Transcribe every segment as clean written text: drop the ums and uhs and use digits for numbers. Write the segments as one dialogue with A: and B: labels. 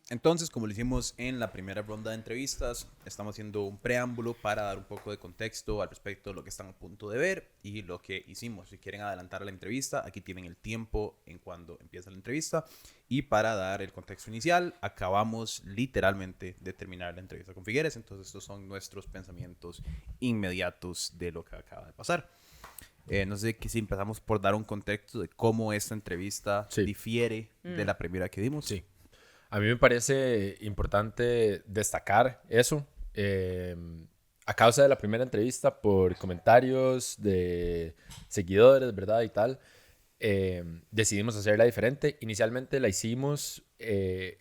A: Entonces, como lo hicimos en la primera ronda de entrevistas, estamos haciendo un preámbulo para dar un poco de contexto al respecto de lo que están a punto de ver y lo que hicimos. Si quieren adelantar la entrevista, aquí tienen el tiempo en cuando empieza la entrevista. Y para dar el contexto inicial, acabamos literalmente de terminar la entrevista con Figueres. Entonces, estos son nuestros pensamientos inmediatos de lo que acaba de pasar. No sé si empezamos por dar un contexto de cómo esta entrevista difiere de la primera que dimos.
B: Sí. A mí me parece importante destacar eso. A causa de la primera entrevista, por comentarios de seguidores, ¿verdad? Y tal, decidimos hacerla diferente. Inicialmente la hicimos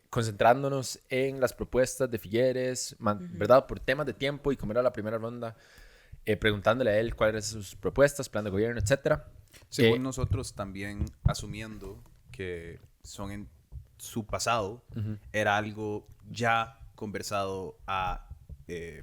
B: concentrándonos en las propuestas de Figueres, ¿verdad? Por temas de tiempo y como era la primera ronda, preguntándole a él cuáles eran sus propuestas, plan de gobierno, etc.
A: Según nosotros también asumiendo que son en su pasado, era algo ya conversado a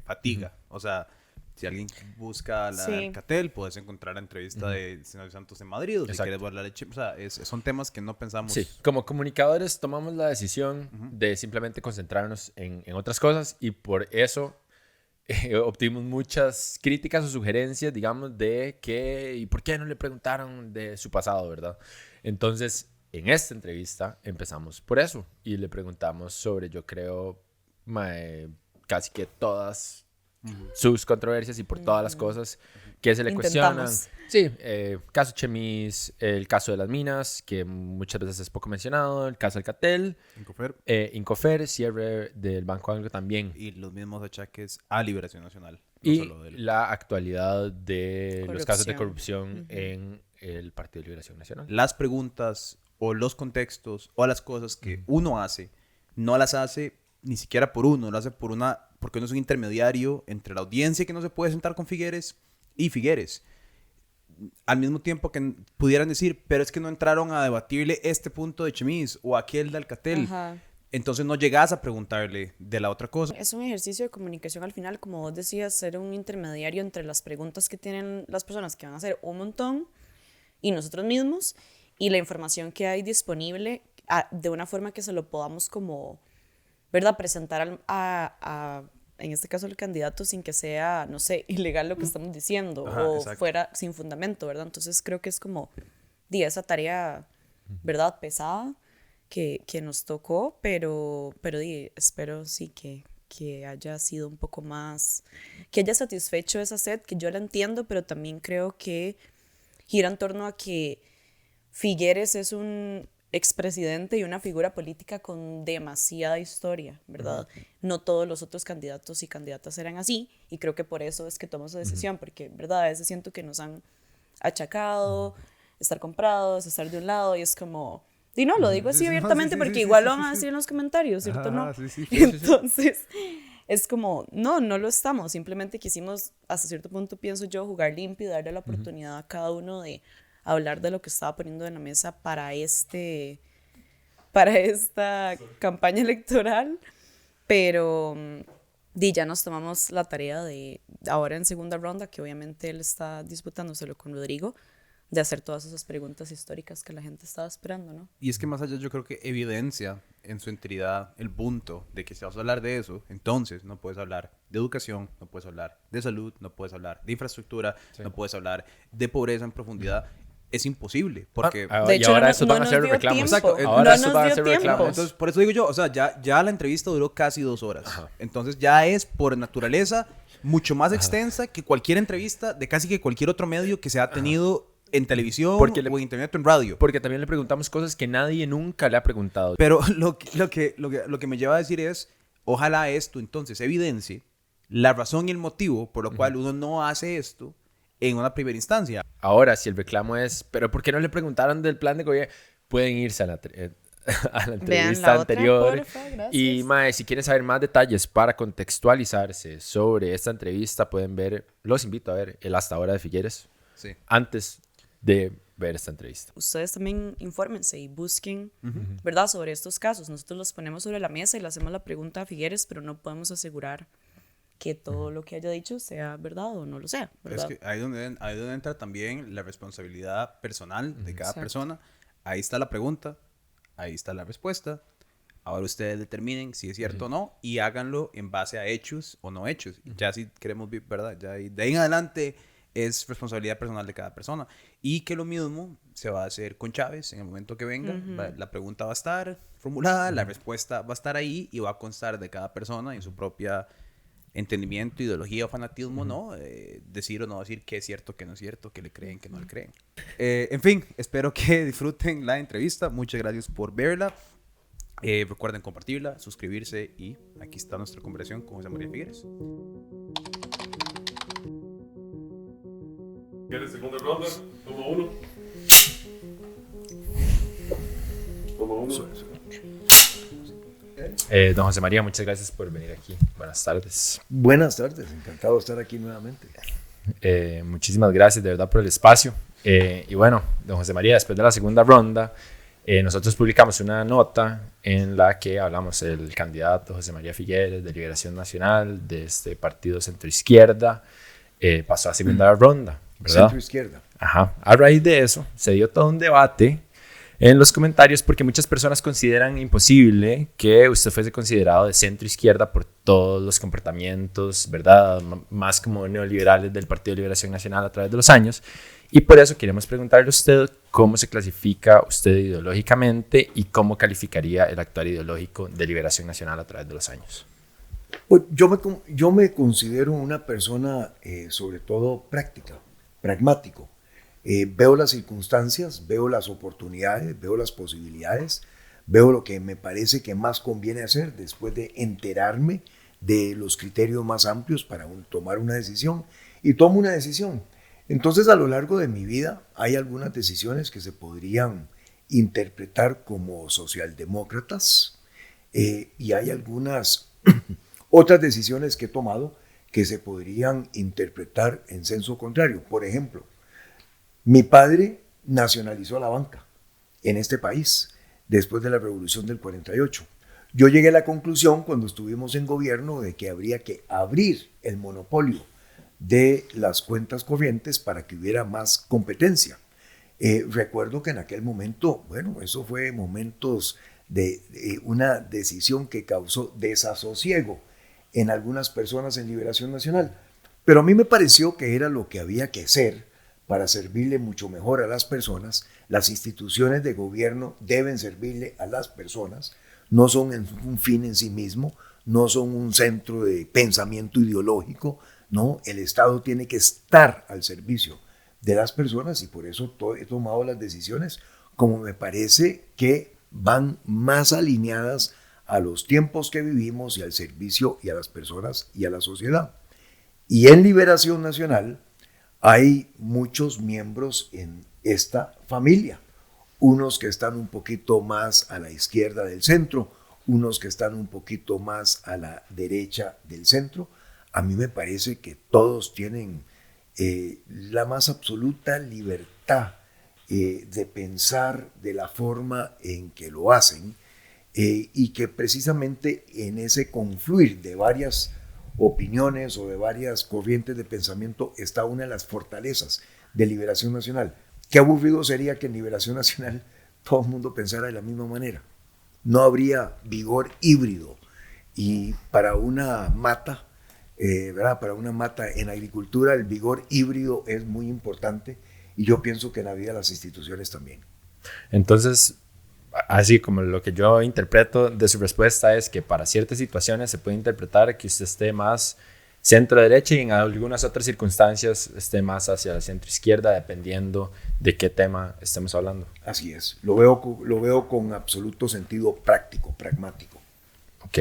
A: fatiga. O sea, si alguien busca la
C: Sí.
A: Alcatel, puedes encontrar la entrevista de Senador Santos en Madrid, o si
B: Exacto.
A: quieres ver la leche. O sea, son temas que no pensamos.
B: Sí, como comunicadores tomamos la decisión de simplemente concentrarnos en otras cosas y por eso obtuvimos muchas críticas o sugerencias, digamos, de que y por qué no le preguntaron de su pasado, ¿verdad? Entonces, en esta entrevista empezamos por eso y le preguntamos sobre, yo creo, casi que todas sus controversias y por todas las cosas que se le cuestionan.
C: Intentamos.
B: Sí, caso Chemis, el caso de las minas, que muchas veces es poco mencionado, el caso Alcatel,
A: Incofer,
B: Incofer, cierre del Banco Anglo también.
A: y los mismos achaques a Liberación Nacional. No
B: Y
A: solo de él.
B: la actualidad de los casos de corrupción
C: Corrupción.
B: en el Partido de Liberación Nacional.
A: Las preguntas o los contextos o las cosas que uno hace, no las hace ni siquiera por uno, lo hace porque uno es un intermediario entre la audiencia que no se puede sentar con Figueres y Figueres. Al mismo tiempo que pudieran decir, pero es que no entraron a debatirle este punto de Chemis o aquel de Alcatel.
C: Ajá.
A: Entonces no llegas a preguntarle de la otra cosa.
C: Es un ejercicio de comunicación al final, como vos decías, ser un intermediario entre las preguntas que tienen las personas que van a hacer un montón y nosotros mismos y la información que hay disponible de una forma que se lo podamos como, ¿verdad? Presentar en este caso al candidato sin que sea, no sé, ilegal lo que estamos diciendo.
A: Ajá,
C: o
A: exacto.
C: fuera sin fundamento, ¿verdad? Entonces creo que es como, esa tarea, ¿verdad? Pesada que nos tocó, pero espero sí que haya sido un poco más, que haya satisfecho esa sed, que yo la entiendo, pero también creo que gira en torno a que Figueres es un expresidente y una figura política con demasiada historia, ¿verdad? No todos los otros candidatos y candidatas eran así, y creo que por eso es que tomamos esa decisión, porque, ¿verdad? A veces siento que nos han achacado estar comprados, estar de un lado, y es como... Y no, lo digo así abiertamente porque igual lo van a decir en los comentarios, ¿cierto? No. Entonces, es como, no lo estamos. Simplemente quisimos, hasta cierto punto, pienso yo, jugar limpio y darle la oportunidad a cada uno de hablar de lo que estaba poniendo en la mesa para esta campaña electoral. Pero ya nos tomamos la tarea de, ahora en segunda ronda, que obviamente él está disputándoselo con Rodrigo, de hacer todas esas preguntas históricas que la gente estaba esperando, ¿no?
A: Y es que más allá yo creo que evidencia en su enteridad el punto de que si vas a hablar de eso, entonces no puedes hablar de educación, no puedes hablar de salud, no puedes hablar de infraestructura, no puedes hablar de pobreza en profundidad. Es imposible, porque...
C: De
B: y
C: hecho,
B: ahora
C: no
B: estos
C: no
B: van a
C: nos
B: ser
C: dio
B: reclamos.
C: tiempo.
A: Exacto.
B: Ahora
C: No
B: estos
C: nos
B: van a
C: dio
B: ser
C: tiempo.
B: reclamos.
A: Entonces, por eso digo yo, o sea, ya la entrevista duró casi 2 horas. Entonces ya es por naturaleza mucho más extensa que cualquier entrevista de casi que cualquier otro medio que se ha tenido en televisión o en internet o en radio.
B: Porque también le preguntamos cosas que nadie nunca le ha preguntado.
A: Pero lo que me lleva a decir es, ojalá esto entonces evidencie la razón y el motivo por lo cual uno no hace esto en una primera instancia.
B: Ahora, si el reclamo es, pero ¿por qué no le preguntaron del plan de gobierno? Pueden irse a la entrevista
C: la otra,
B: anterior.
C: porfa, gracias.
B: Y, mae, si quieren saber más detalles para contextualizarse sobre esta entrevista, pueden ver, los invito a ver el Hasta Ahora de Figueres
A: Sí.
B: antes de ver esta entrevista.
C: Ustedes también infórmense y busquen, ¿verdad?, sobre estos casos. Nosotros los ponemos sobre la mesa y le hacemos la pregunta a Figueres, pero no podemos asegurar que todo lo que haya dicho sea verdad o no lo sea, ¿verdad?
A: Es que ahí donde entra también la responsabilidad personal de cada
C: Exacto.
A: persona. Ahí está la pregunta, ahí está la respuesta. Ahora ustedes determinen si es cierto o no y háganlo en base a hechos o no hechos. Ya si queremos, ¿verdad? Ya de ahí en adelante es responsabilidad personal de cada persona. Y que lo mismo se va a hacer con Chávez en el momento que venga. La pregunta va a estar formulada, la respuesta va a estar ahí y va a constar de cada persona en su propia entendimiento, ideología o fanatismo, ¿no? Decir o no decir qué es cierto, qué no es cierto, qué le creen, qué no le creen. En fin, espero que disfruten la entrevista. Muchas gracias por verla. Recuerden compartirla, suscribirse y aquí está nuestra conversación con José María Figueres.
D: ¿Quieres segunda ronda? Toma uno. Toma uno.
B: Don José María, muchas gracias por venir aquí. Buenas tardes.
E: Buenas tardes, encantado de estar aquí nuevamente.
B: Muchísimas gracias de verdad por el espacio. Y bueno, don José María, después de la segunda ronda, nosotros publicamos una nota en la que hablamos del candidato José María Figueres de Liberación Nacional, de este partido centroizquierda, pasó a segunda ronda, ¿verdad?
E: Centroizquierda.
B: Ajá. A raíz de eso, se dio todo un debate en los comentarios porque muchas personas consideran imposible que usted fuese considerado de centro izquierda por todos los comportamientos, ¿verdad? Más como neoliberales del Partido de Liberación Nacional a través de los años. Y por eso queremos preguntarle a usted cómo se clasifica usted ideológicamente y cómo calificaría el actuar ideológico de Liberación Nacional a través de los años.
E: Pues yo me considero una persona sobre todo práctica, pragmático. Veo las circunstancias, veo las oportunidades, veo las posibilidades, veo lo que me parece que más conviene hacer después de enterarme de los criterios más amplios para tomar una decisión y tomo una decisión. Entonces, a lo largo de mi vida hay algunas decisiones que se podrían interpretar como socialdemócratas y hay algunas otras decisiones que he tomado que se podrían interpretar en senso contrario. Por ejemplo, mi padre nacionalizó la banca en este país después de la Revolución del 48. Yo llegué a la conclusión cuando estuvimos en gobierno de que habría que abrir el monopolio de las cuentas corrientes para que hubiera más competencia. Recuerdo que en aquel momento, bueno, eso fue momentos de una decisión que causó desasosiego en algunas personas en Liberación Nacional, pero a mí me pareció que era lo que había que hacer para servirle mucho mejor a las personas. Las instituciones de gobierno deben servirle a las personas, no son un fin en sí mismo, no son un centro de pensamiento ideológico, no, el Estado tiene que estar al servicio de las personas y por eso he tomado las decisiones como me parece que van más alineadas a los tiempos que vivimos y al servicio y a las personas y a la sociedad. Y en Liberación Nacional hay muchos miembros en esta familia, unos que están un poquito más a la izquierda del centro, unos que están un poquito más a la derecha del centro. A mí me parece que todos tienen la más absoluta libertad de pensar de la forma en que lo hacen y que precisamente en ese confluir de varias opiniones o de varias corrientes de pensamiento está una de las fortalezas de Liberación Nacional. Qué aburrido sería que en Liberación Nacional todo el mundo pensara de la misma manera. No habría vigor híbrido y para una mata, ¿verdad? Para una mata en agricultura el vigor híbrido es muy importante y yo pienso que en la vida de las instituciones también.
B: Entonces, así como lo que yo interpreto de su respuesta es que para ciertas situaciones se puede interpretar que usted esté más centro-derecha y en algunas otras circunstancias esté más hacia la centro-izquierda dependiendo de qué tema estemos hablando.
E: Así es, lo veo con absoluto sentido práctico, pragmático.
B: Ok.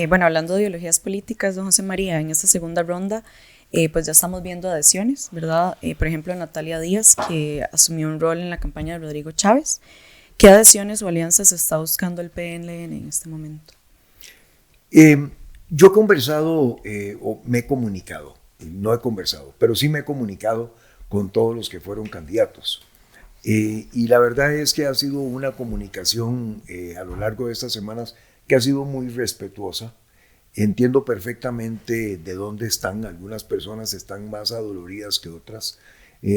C: Bueno, hablando de ideologías políticas, don José María, en esta segunda ronda, pues ya estamos viendo adhesiones, ¿verdad? Por ejemplo, Natalia Díaz, que asumió un rol en la campaña de Rodrigo Chávez. ¿Qué adhesiones o alianzas está buscando el PLN en este momento?
E: Yo he conversado o me he comunicado, no he conversado, pero sí me he comunicado con todos los que fueron candidatos. Y la verdad es que ha sido una comunicación a lo largo de estas semanas que ha sido muy respetuosa. Entiendo perfectamente de dónde están. Algunas personas están más adoloridas que otras.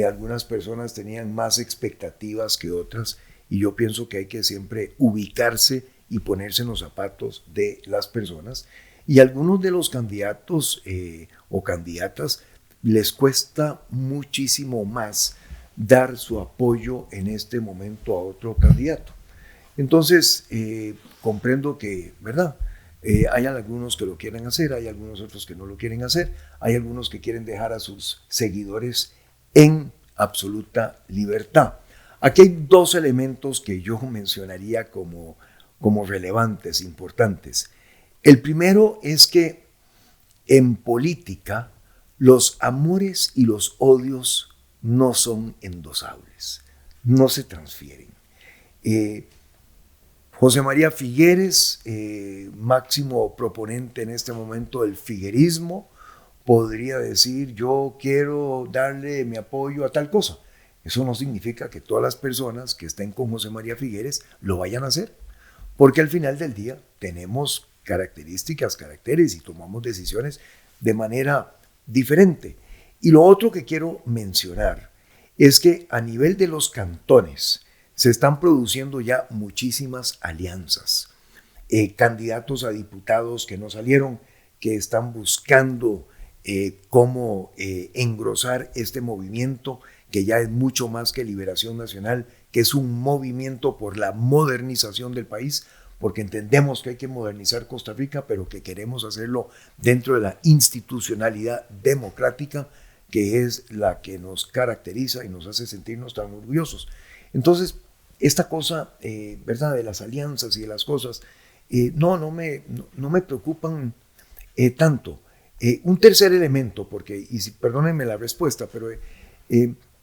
E: Algunas personas tenían más expectativas que otras. Y yo pienso que hay que siempre ubicarse y ponerse en los zapatos de las personas. Y algunos de los candidatos o candidatas les cuesta muchísimo más dar su apoyo en este momento a otro candidato. Entonces, comprendo que, ¿verdad? Hay algunos que lo quieren hacer, hay algunos otros que no lo quieren hacer, hay algunos que quieren dejar a sus seguidores en absoluta libertad. Aquí hay dos elementos que yo mencionaría como relevantes, importantes. El primero es que en política los amores y los odios no son endosables, no se transfieren. José María Figueres, máximo proponente en este momento del figuerismo, podría decir: yo quiero darle mi apoyo a tal cosa. Eso no significa que todas las personas que estén con José María Figueres lo vayan a hacer, porque al final del día tenemos caracteres y tomamos decisiones de manera diferente. Y lo otro que quiero mencionar es que a nivel de los cantones se están produciendo ya muchísimas alianzas. Candidatos a diputados que no salieron, que están buscando cómo engrosar este movimiento, que ya es mucho más que Liberación Nacional, que es un movimiento por la modernización del país, porque entendemos que hay que modernizar Costa Rica, pero que queremos hacerlo dentro de la institucionalidad democrática, que es la que nos caracteriza y nos hace sentirnos tan orgullosos. Entonces, esta cosa, ¿verdad?, de las alianzas y de las cosas, no me preocupan tanto. Un tercer elemento, porque, perdónenme la respuesta, pero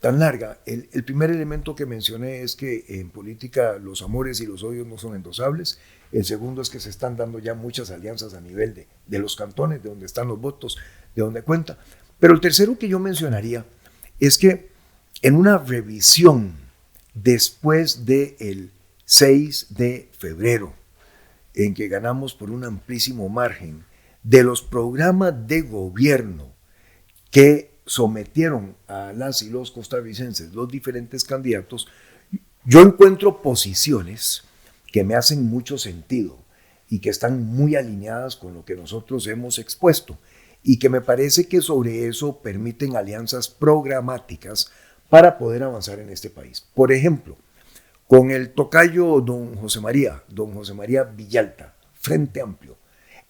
E: tan larga, el primer elemento que mencioné es que en política los amores y los odios no son endosables. El segundo es que se están dando ya muchas alianzas a nivel de los cantones, de donde están los votos, de donde cuenta. Pero el tercero que yo mencionaría es que en una revisión después del 6 de febrero, en que ganamos por un amplísimo margen, de los programas de gobierno que sometieron a las y los costarricenses los diferentes candidatos, yo encuentro posiciones que me hacen mucho sentido y que están muy alineadas con lo que nosotros hemos expuesto y que me parece que sobre eso permiten alianzas programáticas para poder avanzar en este país. Por ejemplo, con el tocayo don José María Villalta, Frente Amplio,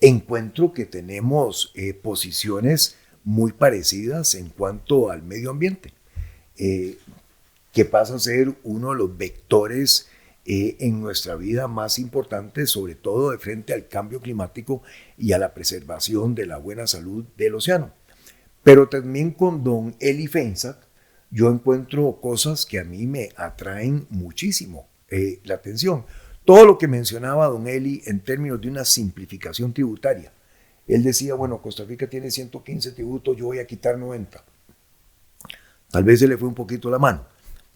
E: encuentro que tenemos posiciones muy parecidas en cuanto al medio ambiente, que pasa a ser uno de los vectores en nuestra vida más importantes, sobre todo de frente al cambio climático y a la preservación de la buena salud del océano. Pero también con don Eli Feinsack yo encuentro cosas que a mí me atraen muchísimo la atención. Todo lo que mencionaba don Eli en términos de una simplificación tributaria. Él decía, bueno, Costa Rica tiene 115 tributos, yo voy a quitar 90. Tal vez se le fue un poquito la mano,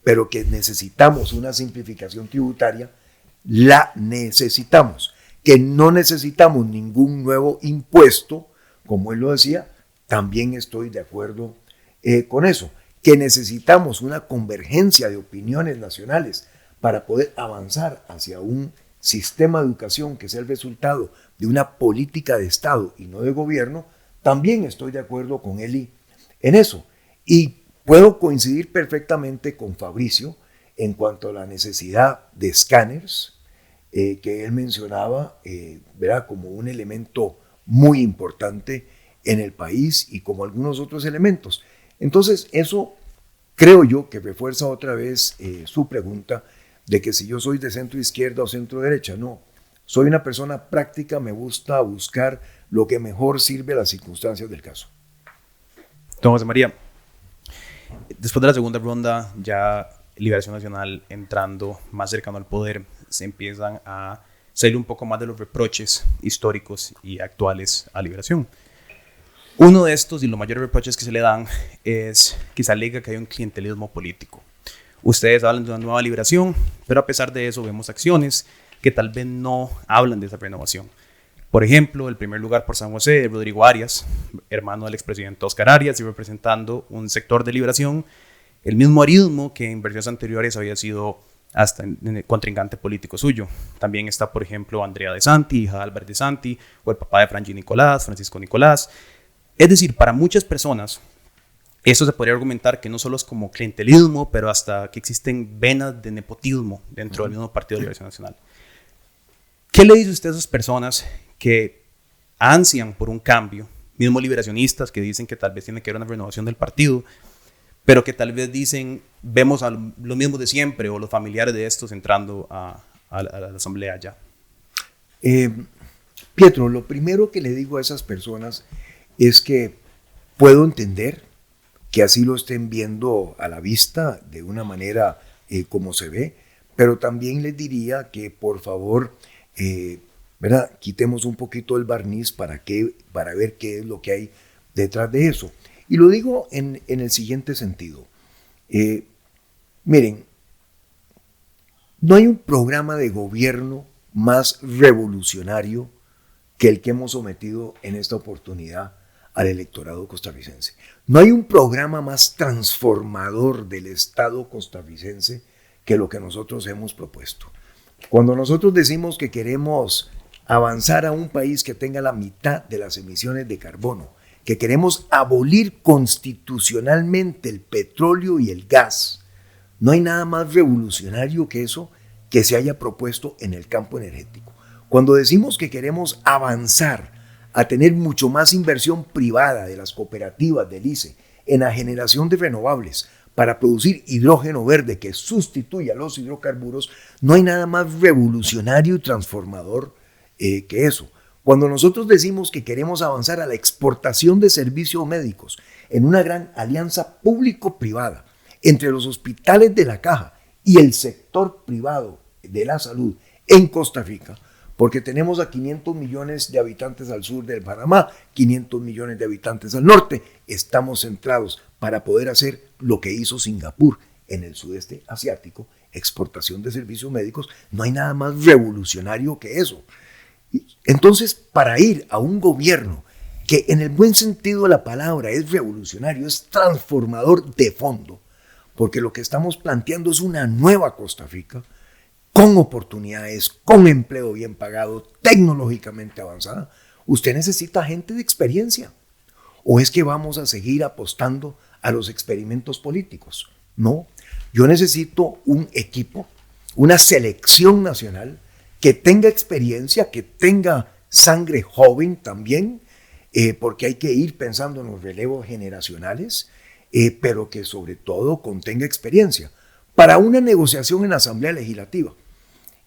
E: pero que necesitamos una simplificación tributaria, la necesitamos. Que no necesitamos ningún nuevo impuesto, como él lo decía, también estoy de acuerdo con eso. Que necesitamos una convergencia de opiniones nacionales para poder avanzar hacia un sistema de educación que sea el resultado de una política de Estado y no de gobierno, también estoy de acuerdo con Eli en eso. Y puedo coincidir perfectamente con Fabricio en cuanto a la necesidad de escáneres que él mencionaba, ¿verdad?, como un elemento muy importante en el país y como algunos otros elementos. Entonces, eso creo yo que refuerza otra vez su pregunta de que si yo soy de centro izquierda o centro derecha. No, soy una persona práctica, me gusta buscar lo que mejor sirve a las circunstancias del caso.
A: Don José María, después de la segunda ronda, ya Liberación Nacional entrando más cercano al poder, se empiezan a salir un poco más de los reproches históricos y actuales a Liberación. Uno de estos y los mayores reproches que se le dan es que se alega que hay un clientelismo político. Ustedes hablan de una nueva liberación, pero a pesar de eso vemos acciones que tal vez no hablan de esa renovación. Por ejemplo, el primer lugar por San José de Rodrigo Arias, hermano del expresidente Oscar Arias y representando un sector de liberación, el mismo arismo que en versiones anteriores había sido hasta el contrincante político suyo. También está, por ejemplo, Andrea De Santi, hija de Albert De Santi, o el papá de Franji Nicolás, Francisco Nicolás. Es decir, para muchas personas, eso se podría argumentar que no solo es como clientelismo, pero hasta que existen venas de nepotismo dentro del mismo Partido de Liberación Nacional. ¿Qué le dice usted a esas personas que ansian por un cambio, mismos liberacionistas que dicen que tal vez tiene que haber una renovación del partido, pero que tal vez dicen, vemos a los mismos de siempre o los familiares de estos entrando a la asamblea ya?
E: Pietro, lo primero que le digo a esas personas es que puedo entender que así lo estén viendo a la vista de una manera como se ve, pero también les diría que por favor, ¿verdad? Quitemos un poquito el barniz para ver qué es lo que hay detrás de eso. Y lo digo en el siguiente sentido. Miren, no hay un programa de gobierno más revolucionario que el que hemos sometido en esta oportunidad al electorado costarricense. No hay un programa más transformador del Estado costarricense que lo que nosotros hemos propuesto. Cuando nosotros decimos que queremos avanzar a un país que tenga la mitad de las emisiones de carbono, que queremos abolir constitucionalmente el petróleo y el gas, no hay nada más revolucionario que eso que se haya propuesto en el campo energético. Cuando decimos que queremos avanzar a tener mucho más inversión privada de las cooperativas del ICE en la generación de renovables para producir hidrógeno verde que sustituya los hidrocarburos, no hay nada más revolucionario y transformador que eso. Cuando nosotros decimos que queremos avanzar a la exportación de servicios médicos en una gran alianza público-privada entre los hospitales de la Caja y el sector privado de la salud en Costa Rica, porque tenemos a 500 millones de habitantes al sur del Panamá, 500 millones de habitantes al norte, estamos centrados para poder hacer lo que hizo Singapur en el sudeste asiático, exportación de servicios médicos. No hay nada más revolucionario que eso. Entonces, para ir a un gobierno que en el buen sentido de la palabra es revolucionario, es transformador de fondo, porque lo que estamos planteando es una nueva Costa Rica, con oportunidades, con empleo bien pagado, tecnológicamente avanzada, usted necesita gente de experiencia. ¿O es que vamos a seguir apostando a los experimentos políticos? No, yo necesito un equipo, una selección nacional que tenga experiencia, que tenga sangre joven también, porque hay que ir pensando en los relevos generacionales, pero que sobre todo contenga experiencia para una negociación en la Asamblea Legislativa.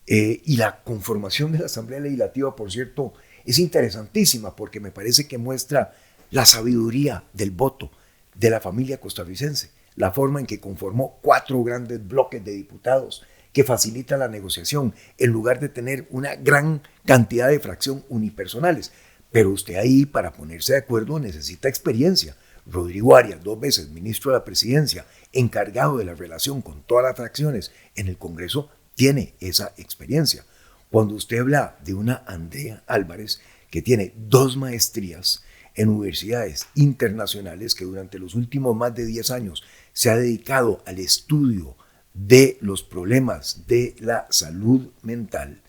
E: Y la conformación de la Asamblea Legislativa, por cierto, es interesantísima porque me parece que muestra la sabiduría del voto de la familia costarricense, la forma en que conformó 4 grandes bloques de diputados que facilitan la negociación en lugar de tener una gran cantidad de fracción unipersonales. Pero usted ahí, para ponerse de acuerdo, necesita experiencia. Rodrigo Arias, 2 veces ministro de la Presidencia, encargado de la relación con todas las fracciones en el Congreso, tiene esa experiencia. Cuando usted habla de una Andrea Álvarez que tiene 2 maestrías en universidades internacionales, que durante los últimos más de 10 años se ha dedicado al estudio de los problemas de la salud mental,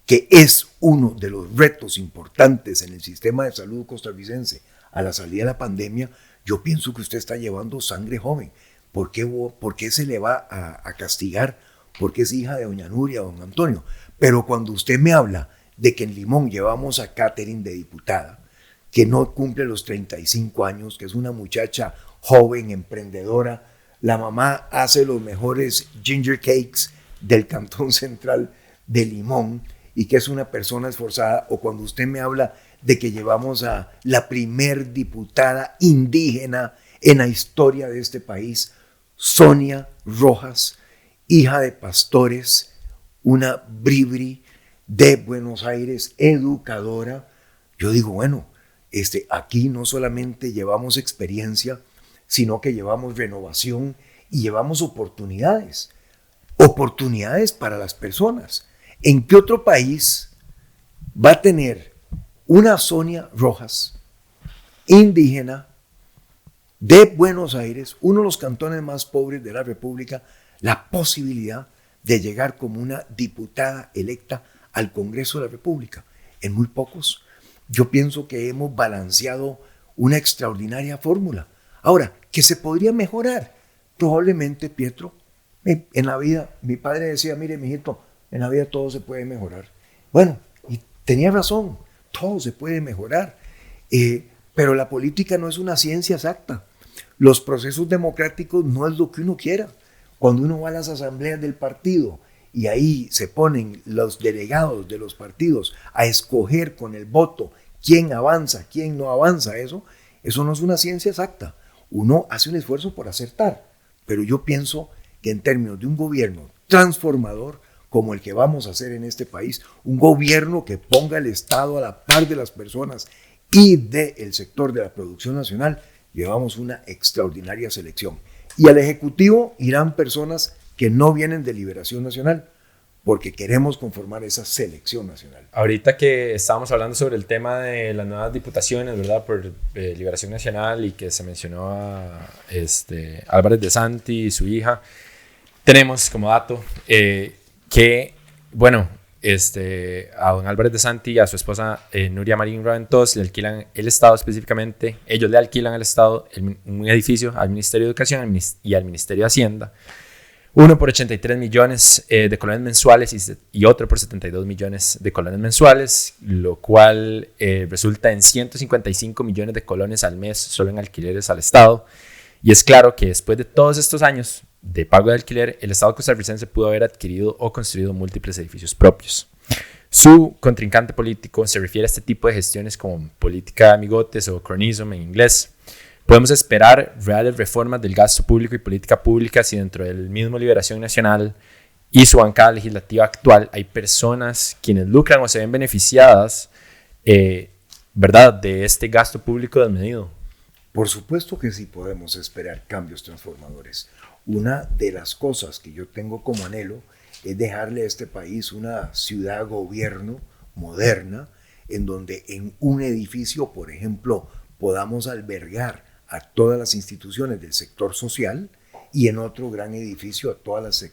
E: que es uno de los retos importantes en el sistema de salud costarricense a la salida de la pandemia, yo pienso que usted está llevando sangre joven. ¿Por qué se le va a castigar? Porque es hija de doña Nuria, don Antonio. Pero cuando usted me habla de que en Limón llevamos a Catherine de diputada, que no cumple los 35 años, que es una muchacha joven, emprendedora, la mamá hace los mejores ginger cakes del Cantón Central de Limón y que es una persona esforzada, o cuando usted me habla de que llevamos a la primer diputada indígena en la historia de este país, Sonia Rojas, hija de pastores, una bribri de Buenos Aires, educadora. Yo digo, bueno, aquí no solamente llevamos experiencia, sino que llevamos renovación y llevamos oportunidades para las personas. ¿En qué otro país va a tener una Sonia Rojas, indígena, de Buenos Aires, uno de los cantones más pobres de la República, la posibilidad de llegar como una diputada electa al Congreso de la República. En muy pocos. Yo pienso que hemos balanceado una extraordinaria fórmula. Ahora, ¿que se podría mejorar? Probablemente, Pietro. En la vida, mi padre decía, mire, mijito, en la vida todo se puede mejorar. Bueno, y tenía razón, todo se puede mejorar. Pero la política no es una ciencia exacta. Los procesos democráticos no es lo que uno quiera. Cuando uno va a las asambleas del partido y ahí se ponen los delegados de los partidos a escoger con el voto quién avanza, quién no avanza, eso no es una ciencia exacta. Uno hace un esfuerzo por acertar, pero yo pienso que en términos de un gobierno transformador como el que vamos a hacer en este país, un gobierno que ponga el Estado a la par de las personas y del sector de la producción nacional, llevamos una extraordinaria selección. Y al Ejecutivo irán personas que no vienen de Liberación Nacional, porque queremos conformar esa selección nacional.
B: Ahorita que estábamos hablando sobre el tema de las nuevas diputaciones, ¿verdad? Por Liberación Nacional, y que se mencionó a Álvarez de Santi y su hija, tenemos como dato que, bueno, a don Álvarez de Santi y a su esposa Nuria Marín Raventós le alquilan el Estado específicamente, ellos le alquilan al Estado un edificio al Ministerio de Educación y al Ministerio de Hacienda, uno por 83 millones de colones mensuales y otro por 72 millones de colones mensuales, lo cual resulta en 155 millones de colones al mes solo en alquileres al Estado. Y es claro que después de todos estos años de pago de alquiler, el Estado costarricense pudo haber adquirido o construido múltiples edificios propios. Su contrincante político se refiere a este tipo de gestiones como política de amigotes o cronyism en inglés. Podemos esperar reales reformas del gasto público y política pública si dentro del mismo Liberación Nacional y su bancada legislativa actual hay personas quienes lucran o se ven beneficiadas, ¿verdad?, de este gasto público desmedido.
E: Por supuesto que sí podemos esperar cambios transformadores. Una de las cosas que yo tengo como anhelo es dejarle a este país una ciudad-gobierno moderna, en donde en un edificio, por ejemplo, podamos albergar a todas las instituciones del sector social y en otro gran edificio a todas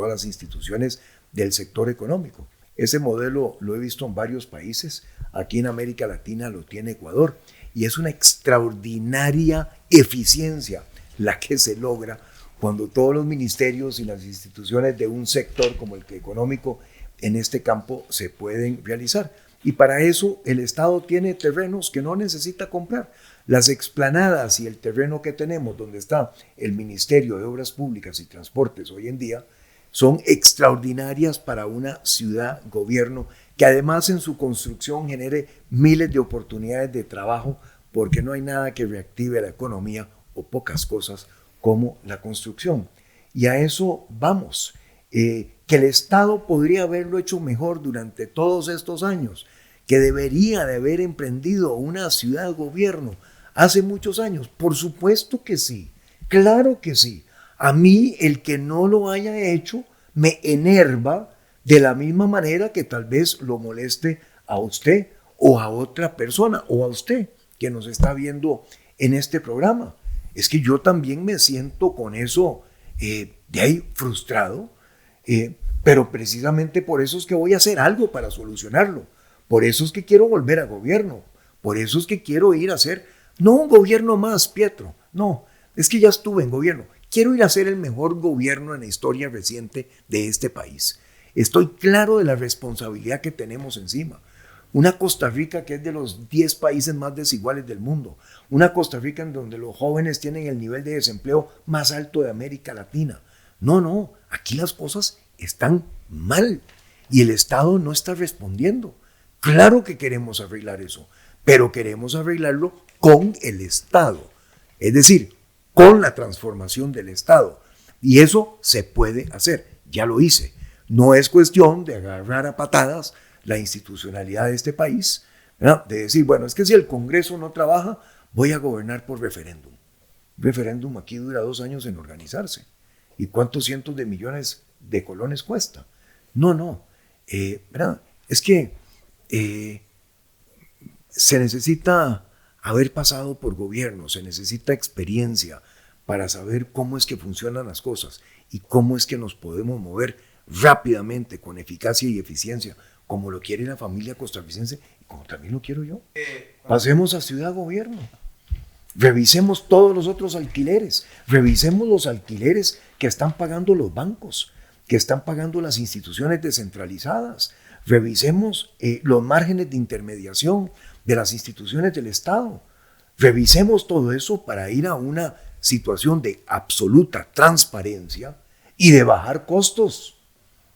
E: las instituciones del sector económico. Ese modelo lo he visto en varios países. Aquí en América Latina lo tiene Ecuador. Y es una extraordinaria eficiencia la que se logra cuando todos los ministerios y las instituciones de un sector como el que económico en este campo se pueden realizar. Y para eso el Estado tiene terrenos que no necesita comprar. Las explanadas y el terreno que tenemos donde está el Ministerio de Obras Públicas y Transportes hoy en día son extraordinarias para una ciudad-gobierno que además en su construcción genere miles de oportunidades de trabajo, porque no hay nada que reactive la economía o pocas cosas como la construcción. Y a eso vamos. Que el Estado podría haberlo hecho mejor durante todos estos años, que debería de haber emprendido una ciudad-gobierno hace muchos años. Por supuesto que sí, claro que sí. A mí el que no lo haya hecho me enerva de la misma manera que tal vez lo moleste a usted o a otra persona o a usted que nos está viendo en este programa. Es que yo también me siento con eso de ahí frustrado, pero precisamente por eso es que voy a hacer algo para solucionarlo. Por eso es que quiero volver a gobierno. Por eso es que quiero ir a hacer, no un gobierno más, Pietro, no, es que ya estuve en gobierno. Quiero ir a ser el mejor gobierno en la historia reciente de este país. Estoy claro de la responsabilidad que tenemos encima. Una Costa Rica que es de los 10 países más desiguales del mundo. Una Costa Rica en donde los jóvenes tienen el nivel de desempleo más alto de América Latina. No, aquí las cosas están mal y el Estado no está respondiendo. Claro que queremos arreglar eso, pero queremos arreglarlo con el Estado. Es decir, con la transformación del Estado. Y eso se puede hacer. Ya lo hice. No es cuestión de agarrar a patadas la institucionalidad de este país, ¿verdad? De decir, bueno, es que si el Congreso no trabaja, voy a gobernar por referéndum. Un referéndum aquí dura 2 años en organizarse. ¿Y cuántos cientos de millones de colones cuesta? No. ¿Verdad? Es que se necesita haber pasado por gobierno, se necesita experiencia para saber cómo es que funcionan las cosas y cómo es que nos podemos mover rápidamente, con eficacia y eficiencia, como lo quiere la familia costarricense y como también lo quiero yo. Pasemos a ciudad gobierno. Revisemos todos los otros alquileres. Revisemos los alquileres que están pagando los bancos, que están pagando las instituciones descentralizadas. Revisemos los márgenes de intermediación de las instituciones del Estado. Revisemos todo eso para ir a una situación de absoluta transparencia y de bajar costos.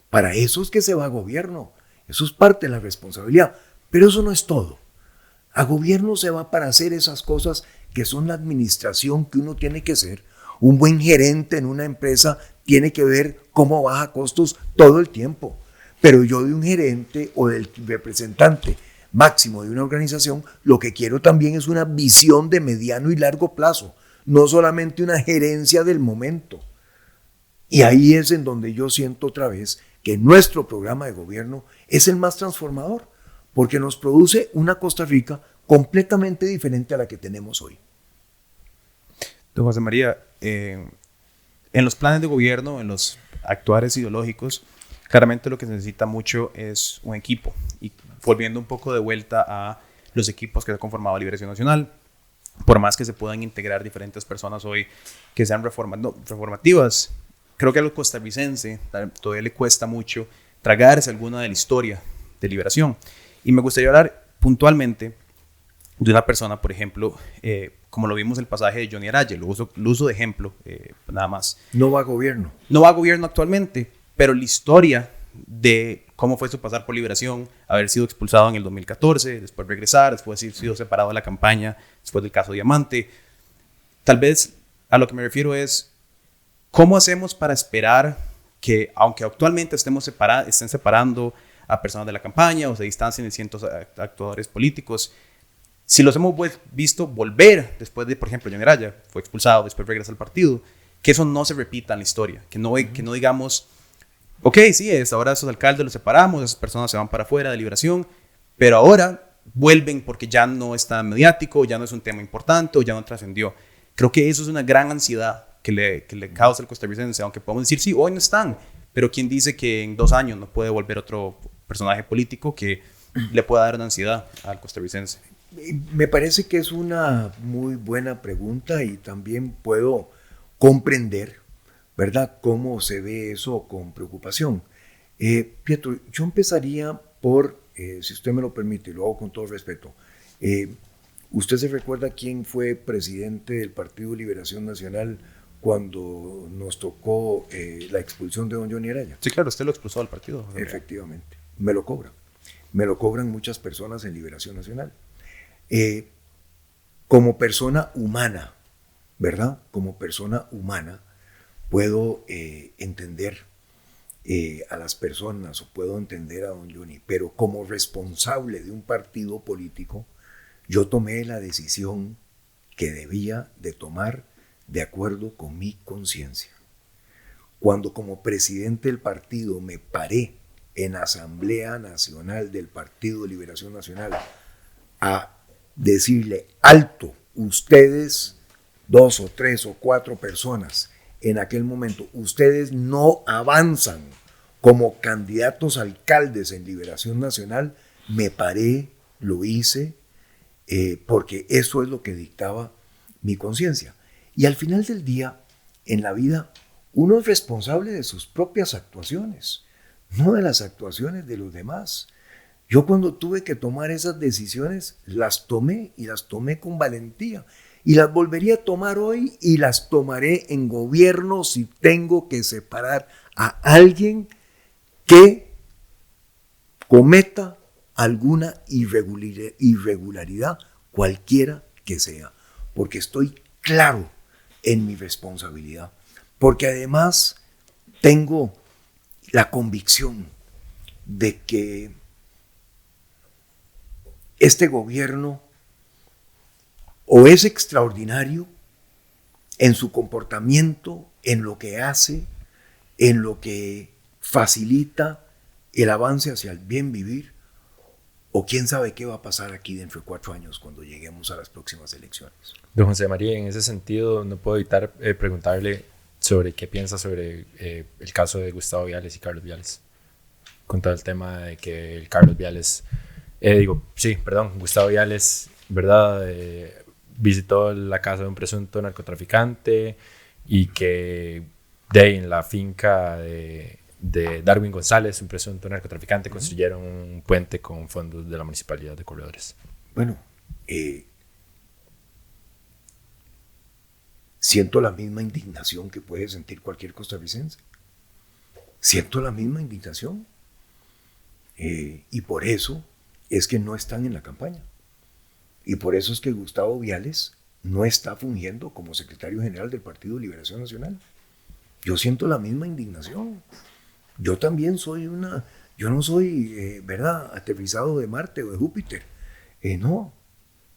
E: Para eso es que se va a gobierno. Eso es parte de la responsabilidad. Pero eso no es todo. A gobierno se va para hacer esas cosas que son la administración que uno tiene que ser. Un buen gerente en una empresa tiene que ver cómo baja costos todo el tiempo. Pero yo de un gerente o del representante máximo de una organización, lo que quiero también es una visión de mediano y largo plazo, no solamente una gerencia del momento. Y ahí es en donde yo siento otra vez que nuestro programa de gobierno es el más transformador, porque nos produce una Costa Rica completamente diferente a la que tenemos hoy.
A: Don José María, en los planes de gobierno, en los actuares ideológicos, claramente lo que se necesita mucho es un equipo. Y volviendo un poco de vuelta a los equipos que ha conformado Liberación Nacional, por más que se puedan integrar diferentes personas hoy que sean reformativas, creo que a los costarricenses todavía le cuesta mucho tragarse alguna de la historia de Liberación. Y me gustaría hablar puntualmente de una persona, por ejemplo, como lo vimos en el pasaje de Johnny Araya, lo uso de ejemplo, nada más.
E: No va a gobierno.
A: No va a gobierno actualmente, pero la historia de cómo fue su pasar por Liberación, haber sido expulsado en el 2014, después regresar, después haber sido separado de la campaña, después del caso Diamante. Tal vez a lo que me refiero es, ¿cómo hacemos para esperar que, aunque actualmente estén separando a personas de la campaña o se distancien de ciertos actuadores políticos, si los hemos visto volver después de, por ejemplo, Johnny Araya fue expulsado, después regresa al partido, que eso no se repita en la historia, que no digamos, ok, sí, ahora esos alcaldes los separamos, esas personas se van para afuera de Liberación, pero ahora vuelven porque ya no está mediático, ya no es un tema importante o ya no trascendió. Creo que eso es una gran ansiedad que le causa al costarricense, aunque podemos decir, sí, hoy no están, pero ¿quién dice que en 2 años no puede volver otro personaje político que le pueda dar una ansiedad al costarricense?
E: Me parece que es una muy buena pregunta y también puedo comprender, ¿verdad?, cómo se ve eso con preocupación. Pietro, yo empezaría por, si usted me lo permite, y lo hago con todo respeto, ¿usted se recuerda quién fue presidente del Partido Liberación Nacional cuando nos tocó la expulsión de don Johnny Araya?
A: Sí, claro, usted lo expulsó del partido.
E: Efectivamente, me lo cobran. Me lo cobran muchas personas en Liberación Nacional. Como persona humana, ¿verdad? Como persona humana, puedo entender a las personas o puedo entender a don Johnny, pero como responsable de un partido político, yo tomé la decisión que debía de tomar de acuerdo con mi conciencia. Cuando como presidente del partido me paré en Asamblea Nacional del Partido de Liberación Nacional a decirle, alto, ustedes 2 o 3 o 4 personas en aquel momento, ustedes no avanzan como candidatos a alcaldes en Liberación Nacional, me paré, lo hice, porque eso es lo que dictaba mi conciencia. Y al final del día, en la vida, uno es responsable de sus propias actuaciones, no de las actuaciones de los demás. Yo cuando tuve que tomar esas decisiones, las tomé y las tomé con valentía. Y las volvería a tomar hoy y las tomaré en gobierno si tengo que separar a alguien que cometa alguna irregularidad, cualquiera que sea. Porque estoy claro en mi responsabilidad. Porque además tengo la convicción de que este gobierno o es extraordinario en su comportamiento, en lo que hace, en lo que facilita el avance hacia el bien vivir, o quién sabe qué va a pasar aquí dentro de 4 años cuando lleguemos a las próximas elecciones.
B: Don José María, en ese sentido no puedo evitar preguntarle sobre qué piensa sobre el caso de Gustavo Viales y Carlos Viales. Con todo el tema de que el Carlos Viales, Gustavo Viales, ¿verdad? Visitó la casa de un presunto narcotraficante y que en la finca de Darwin González, un presunto narcotraficante, construyeron un puente con fondos de la Municipalidad de Corredores.
E: Bueno, siento la misma indignación que puede sentir cualquier costarricense. Siento la misma indignación. Y por eso es que no están en la campaña. Y por eso es que Gustavo Viales no está fungiendo como secretario general del Partido de Liberación Nacional. Yo siento la misma indignación. Yo también yo no soy, ¿verdad?, aterrizado de Marte o de Júpiter. No,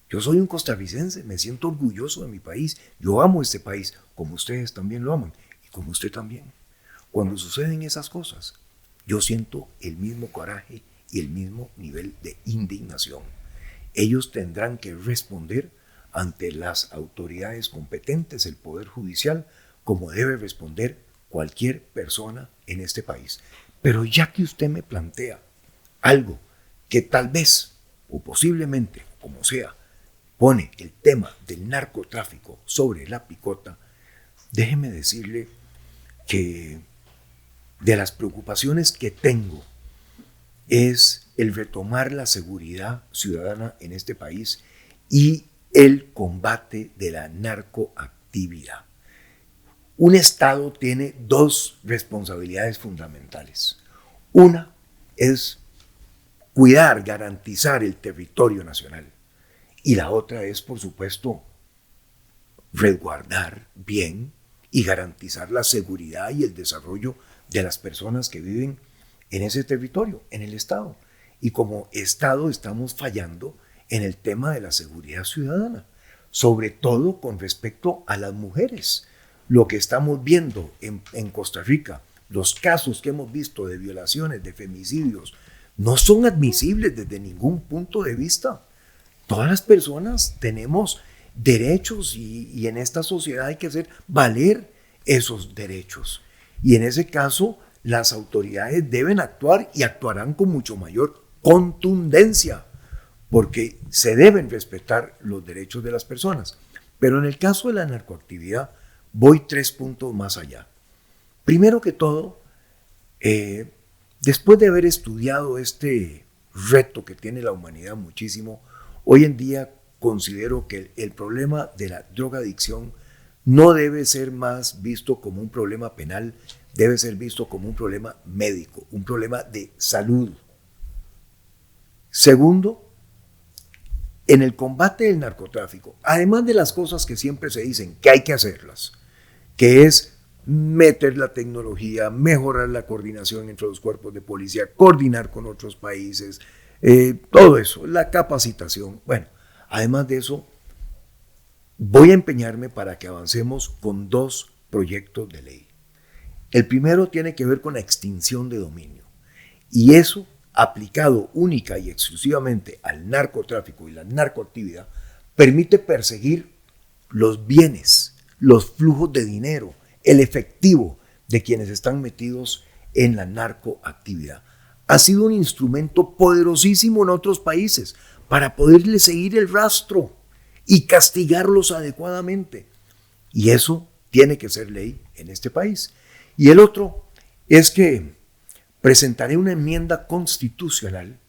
E: yo soy un costarricense, me siento orgulloso de mi país. Yo amo este país, como ustedes también lo aman, y como usted también. Cuando suceden esas cosas, yo siento el mismo coraje y el mismo nivel de indignación. Ellos tendrán que responder ante las autoridades competentes, el Poder Judicial, como debe responder cualquier persona en este país. Pero ya que usted me plantea algo que tal vez, o posiblemente, como sea, pone el tema del narcotráfico sobre la picota, déjeme decirle que de las preocupaciones que tengo es el retomar la seguridad ciudadana en este país y el combate de la narcoactividad. Un Estado tiene dos responsabilidades fundamentales. Una es cuidar, garantizar el territorio nacional. Y la otra es, por supuesto, resguardar bien y garantizar la seguridad y el desarrollo de las personas que viven en ese territorio, en el Estado. Y como Estado estamos fallando en el tema de la seguridad ciudadana, sobre todo con respecto a las mujeres. Lo que estamos viendo en Costa Rica, los casos que hemos visto de violaciones, de femicidios, no son admisibles desde ningún punto de vista. Todas las personas tenemos derechos y en esta sociedad hay que hacer valer esos derechos. Y en ese caso, las autoridades deben actuar y actuarán con mucho mayor contundencia, porque se deben respetar los derechos de las personas. Pero en el caso de la narcoactividad, voy 3 puntos más allá. Primero que todo, después de haber estudiado este reto que tiene la humanidad muchísimo, hoy en día considero que el problema de la drogadicción no debe ser más visto como un problema penal, debe ser visto como un problema médico, un problema de salud. Segundo, en el combate del narcotráfico, además de las cosas que siempre se dicen que hay que hacerlas, que es meter la tecnología, mejorar la coordinación entre los cuerpos de policía, coordinar con otros países, todo eso, la capacitación. Bueno, además de eso, voy a empeñarme para que avancemos con 2 proyectos de ley. El primero tiene que ver con la extinción de dominio, y eso, aplicado única y exclusivamente al narcotráfico y la narcoactividad, permite perseguir los bienes, los flujos de dinero, el efectivo de quienes están metidos en la narcoactividad. Ha sido un instrumento poderosísimo en otros países para poderle seguir el rastro y castigarlos adecuadamente. Y eso tiene que ser ley en este país. Y el otro es que presentaré una enmienda constitucional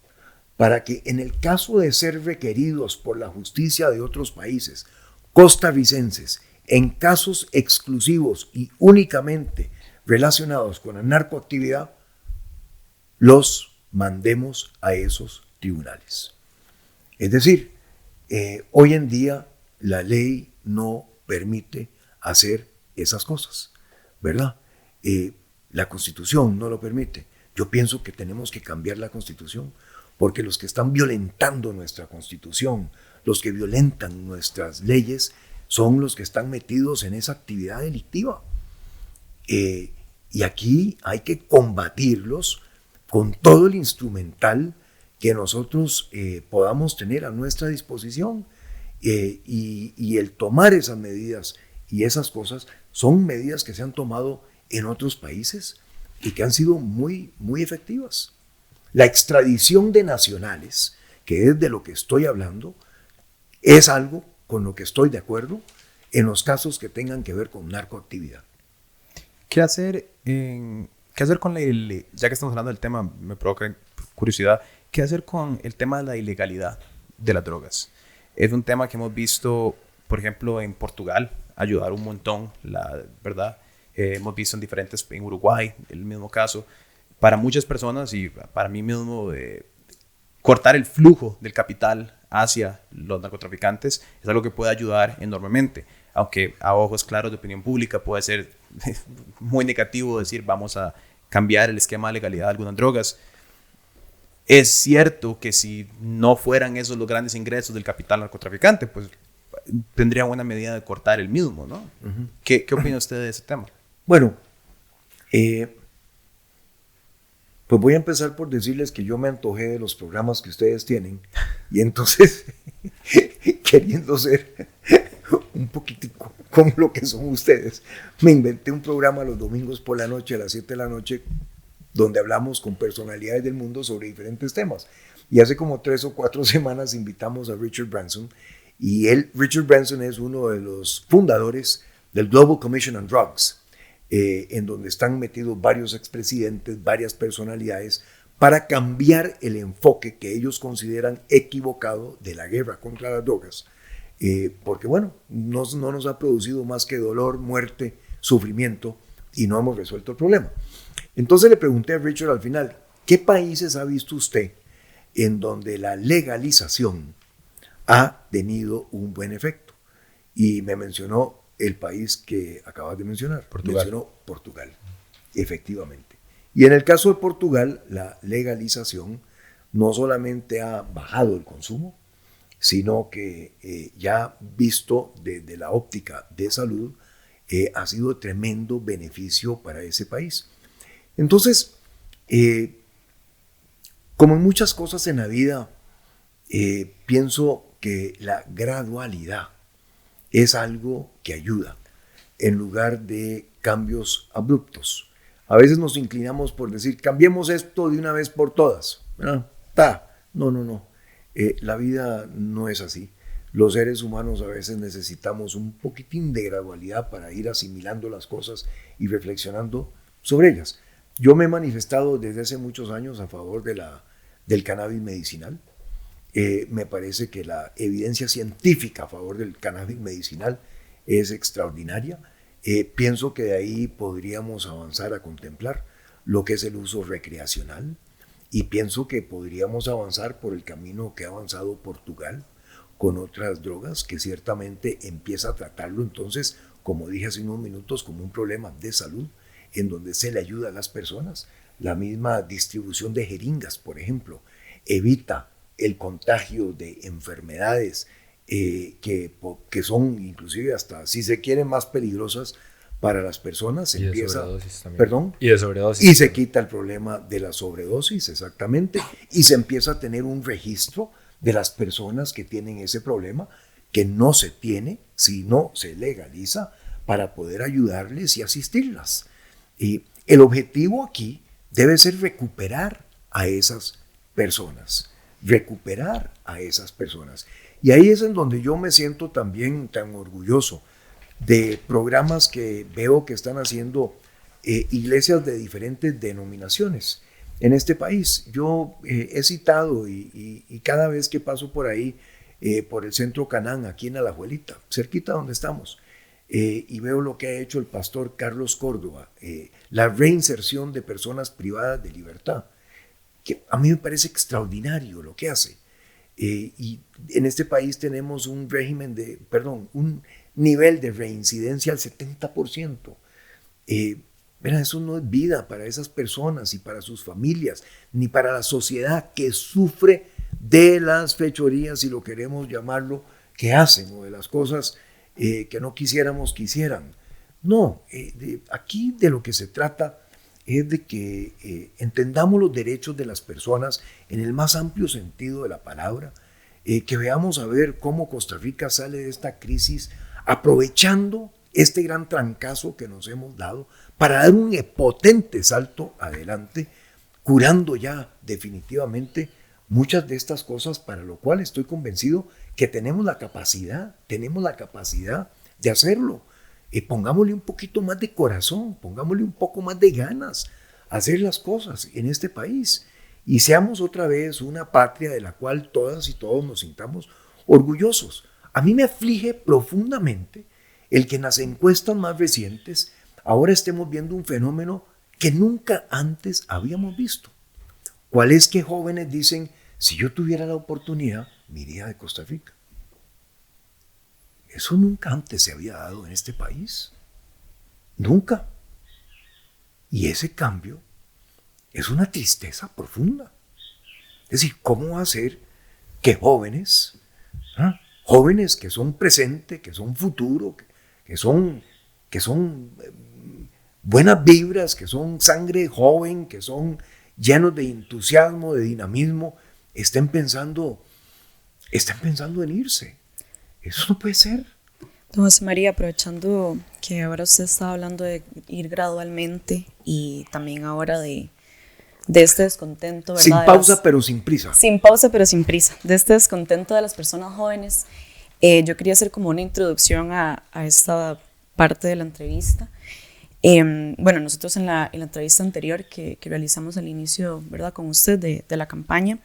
E: para que en el caso de ser requeridos por la justicia de otros países costarricenses, en casos exclusivos y únicamente relacionados con la narcoactividad, los mandemos a esos tribunales. Es decir, hoy en día la ley no permite hacer esas cosas, ¿verdad? La Constitución no lo permite. Yo pienso que tenemos que cambiar la Constitución, porque los que están violentando nuestra Constitución, los que violentan nuestras leyes, son los que están metidos en esa actividad delictiva. Y aquí hay que combatirlos con todo el instrumental que nosotros podamos tener a nuestra disposición. Y el tomar esas medidas y esas cosas son medidas que se han tomado en otros países y que han sido muy, muy efectivas. La extradición de nacionales, que es de lo que estoy hablando, es algo con lo que estoy de acuerdo en los casos que tengan que ver con narcoactividad.
A: ¿Qué hacer con ya que estamos hablando del tema, me provoca curiosidad, qué hacer con el tema de la ilegalidad de las drogas? Es un tema que hemos visto, por ejemplo, en Portugal, ayudar un montón, la verdad. Hemos visto en Uruguay, el mismo caso. Para muchas personas y para mí mismo, cortar el flujo del capital hacia los narcotraficantes es algo que puede ayudar enormemente. Aunque a ojos claros de opinión pública puede ser muy negativo decir vamos a cambiar el esquema de legalidad de algunas drogas. Es cierto que si no fueran esos los grandes ingresos del capital narcotraficante, pues tendría una medida de cortar el mismo, ¿no? Uh-huh. ¿Qué opina usted de ese tema?
E: Bueno, pues voy a empezar por decirles que yo me antojé de los programas que ustedes tienen y entonces, queriendo ser un poquitico como lo que son ustedes, me inventé un programa los domingos por la noche a las 7 de la noche donde hablamos con personalidades del mundo sobre diferentes temas. Y hace como 3 o 4 semanas invitamos a Richard Branson y Richard Branson es uno de los fundadores del Global Commission on Drugs, en donde están metidos varios expresidentes, varias personalidades, para cambiar el enfoque que ellos consideran equivocado de la guerra contra las drogas. Porque bueno, no nos ha producido más que dolor, muerte, sufrimiento, y no hemos resuelto el problema. Entonces le pregunté a Richard al final, ¿qué países ha visto usted en donde la legalización ha tenido un buen efecto? Y me mencionó el país que acabas de mencionar.
B: Portugal.
E: Mencionó Portugal, efectivamente. Y en el caso de Portugal, la legalización no solamente ha bajado el consumo, sino que ya visto desde la óptica de salud, ha sido tremendo beneficio para ese país. Entonces, como en muchas cosas en la vida, pienso que la gradualidad es algo que ayuda en lugar de cambios abruptos. A veces nos inclinamos por decir, cambiemos esto de una vez por todas. No. La vida no es así. Los seres humanos a veces necesitamos un poquitín de gradualidad para ir asimilando las cosas y reflexionando sobre ellas. Yo me he manifestado desde hace muchos años a favor del cannabis medicinal. Me parece que la evidencia científica a favor del cannabis medicinal es extraordinaria. Pienso que de ahí podríamos avanzar a contemplar lo que es el uso recreacional y pienso que podríamos avanzar por el camino que ha avanzado Portugal con otras drogas, que ciertamente empieza a tratarlo entonces, como dije hace unos minutos, como un problema de salud en donde se le ayuda a las personas. La misma distribución de jeringas, por ejemplo, evita el contagio de enfermedades que son inclusive hasta, si se quieren, más peligrosas para las personas.
B: Y de sobredosis también.
E: ¿Perdón?
B: Y de sobredosis.
E: Y se quita el problema de la sobredosis, exactamente, y se empieza a tener un registro de las personas que tienen ese problema, que no se tiene si no se legaliza, para poder ayudarles y asistirlas. Y el objetivo aquí debe ser recuperar a esas personas. Y ahí es en donde yo me siento también tan orgulloso de programas que veo que están haciendo iglesias de diferentes denominaciones en este país. Yo he citado y cada vez que paso por ahí, por el Centro Canaán, aquí en Alajuelita, cerquita donde estamos, y veo lo que ha hecho el pastor Carlos Córdoba, la reinserción de personas privadas de libertad, que a mí me parece extraordinario lo que hace. Y en este país tenemos un nivel de reincidencia al 70%. Eso no es vida para esas personas y para sus familias, ni para la sociedad que sufre de las fechorías, si lo queremos llamarlo, que hacen, o de las cosas que no quisiéramos que hicieran. No, aquí de lo que se trata es de que entendamos los derechos de las personas en el más amplio sentido de la palabra, que veamos a ver cómo Costa Rica sale de esta crisis aprovechando este gran trancazo que nos hemos dado para dar un potente salto adelante, curando ya definitivamente muchas de estas cosas, para lo cual estoy convencido que tenemos la capacidad de hacerlo. Pongámosle un poquito más de corazón, pongámosle un poco más de ganas a hacer las cosas en este país y seamos otra vez una patria de la cual todas y todos nos sintamos orgullosos. A mí me aflige profundamente el que en las encuestas más recientes ahora estemos viendo un fenómeno que nunca antes habíamos visto. ¿Cuál es que jóvenes dicen, si yo tuviera la oportunidad, me iría de Costa Rica? Eso nunca antes se había dado en este país. Nunca. Y ese cambio es una tristeza profunda. Es decir, ¿cómo va a ser que jóvenes, jóvenes que son presente, que son futuro, que son buenas vibras, que son sangre joven, que son llenos de entusiasmo, de dinamismo, estén pensando en irse? Eso no puede ser.
C: Don José María, aprovechando que ahora usted está hablando de ir gradualmente y también ahora de este descontento, ¿verdad?
E: Sin pausa, pero sin prisa.
C: Sin pausa, pero sin prisa. De este descontento de las personas jóvenes, yo quería hacer como una introducción a esta parte de la entrevista. Bueno, nosotros en la entrevista anterior que realizamos al inicio, ¿verdad?, con usted de la campaña,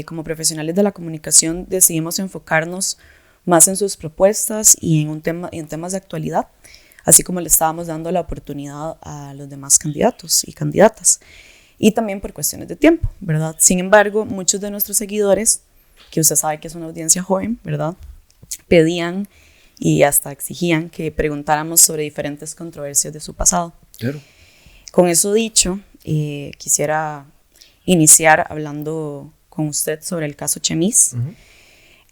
C: como profesionales de la comunicación decidimos enfocarnos más en sus propuestas y en temas de actualidad, así como le estábamos dando la oportunidad a los demás candidatos y candidatas, y también por cuestiones de tiempo, ¿verdad? Sin embargo, muchos de nuestros seguidores, que usted sabe que es una audiencia joven, ¿verdad?, pedían y hasta exigían que preguntáramos sobre diferentes controversias de su pasado.
E: Claro.
C: Con eso dicho, quisiera iniciar hablando con usted sobre el caso Chemis.
E: Uh-huh.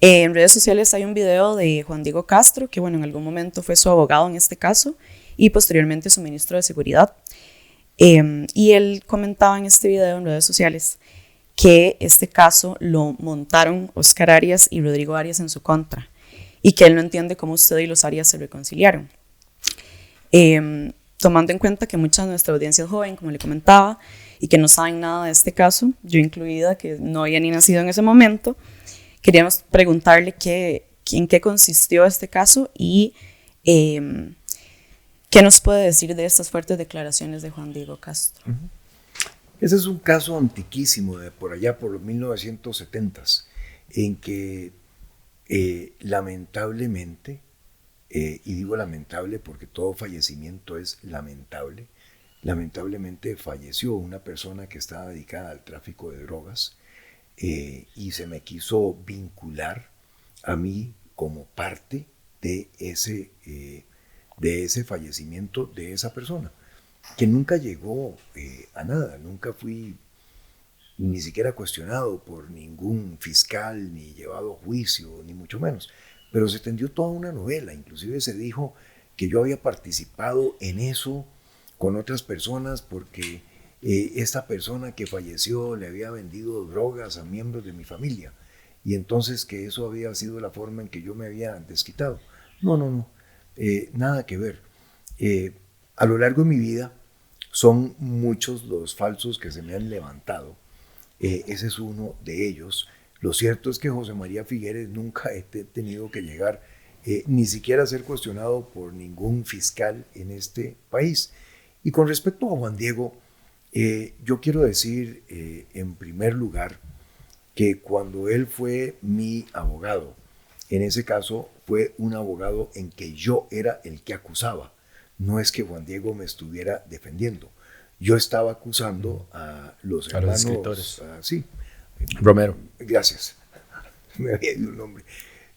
C: En redes sociales hay un video de Juan Diego Castro, que bueno, en algún momento fue su abogado en este caso y posteriormente su ministro de Seguridad. Y él comentaba en este video en redes sociales que este caso lo montaron Oscar Arias y Rodrigo Arias en su contra y que él no entiende cómo usted y los Arias se reconciliaron. Tomando en cuenta que mucha de nuestra audiencia es joven, como le comentaba, y que no saben nada de este caso, yo incluida, que no había ni nacido en ese momento, queríamos preguntarle en qué consistió este caso y qué nos puede decir de estas fuertes declaraciones de Juan Diego Castro.
E: Uh-huh. Ese es un caso antiquísimo, de por allá por los 1970s, en que lamentablemente, y digo lamentable porque todo fallecimiento es lamentable, lamentablemente falleció una persona que estaba dedicada al tráfico de drogas, y se me quiso vincular a mí como parte de ese fallecimiento de esa persona, que nunca llegó a nada, nunca fui ni siquiera cuestionado por ningún fiscal, ni llevado a juicio, ni mucho menos, pero se tendió toda una novela, inclusive se dijo que yo había participado en eso con otras personas porque esta persona que falleció le había vendido drogas a miembros de mi familia y entonces que eso había sido la forma en que yo me había desquitado. No, nada que ver. A lo largo de mi vida son muchos los falsos que se me han levantado. Ese es uno de ellos. Lo cierto es que José María Figueres nunca he tenido que llegar ni siquiera a ser cuestionado por ningún fiscal en este país. Y con respecto a Juan Diego, yo quiero decir en primer lugar que cuando él fue mi abogado, en ese caso fue un abogado en que yo era el que acusaba. No es que Juan Diego me estuviera defendiendo. Yo estaba acusando a los hermanos...
B: los escritores.
E: Sí.
B: Romero.
E: Gracias. Me había ido el nombre.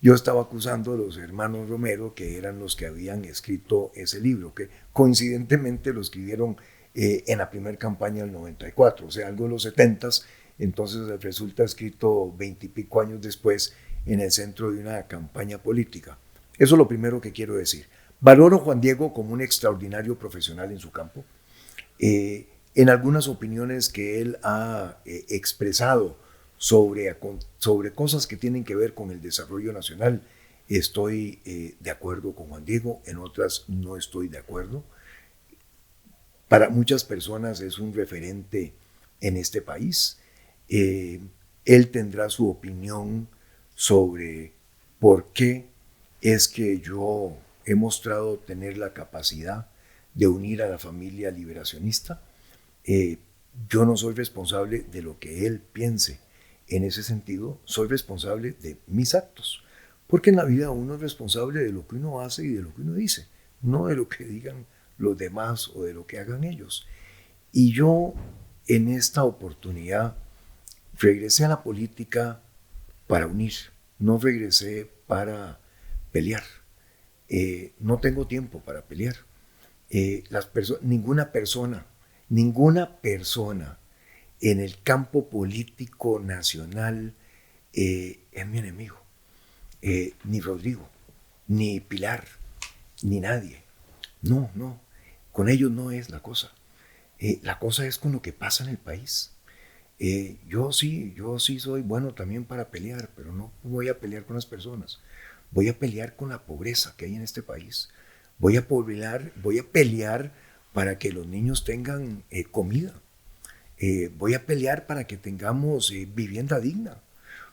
E: Yo estaba acusando a los hermanos Romero, que eran los que habían escrito ese libro, que coincidentemente lo escribieron en la primera campaña del 94, o sea, algo de los 70s, entonces resulta escrito 20 y pico años después en el centro de una campaña política. Eso es lo primero que quiero decir. Valoro a Juan Diego como un extraordinario profesional en su campo. En algunas opiniones que él ha expresado sobre cosas que tienen que ver con el desarrollo nacional, estoy de acuerdo con Juan Diego, en otras no estoy de acuerdo. Para muchas personas es un referente en este país. Él tendrá su opinión sobre por qué es que yo he mostrado tener la capacidad de unir a la familia liberacionista. Yo no soy responsable de lo que él piense. En ese sentido, soy responsable de mis actos. Porque en la vida uno es responsable de lo que uno hace y de lo que uno dice, no de lo que digan los demás o de lo que hagan ellos. Y yo en esta oportunidad regresé a la política para unir, no regresé para pelear. No tengo tiempo para pelear. Ninguna persona en el campo político nacional es mi enemigo. Ni Rodrigo, ni Pilar, ni nadie. No, con ellos no es la cosa. La cosa es con lo que pasa en el país. Yo sí soy bueno también para pelear, pero no voy a pelear con las personas. Voy a pelear con la pobreza que hay en este país. Voy a pelear para que los niños tengan comida. Voy a pelear para que tengamos vivienda digna.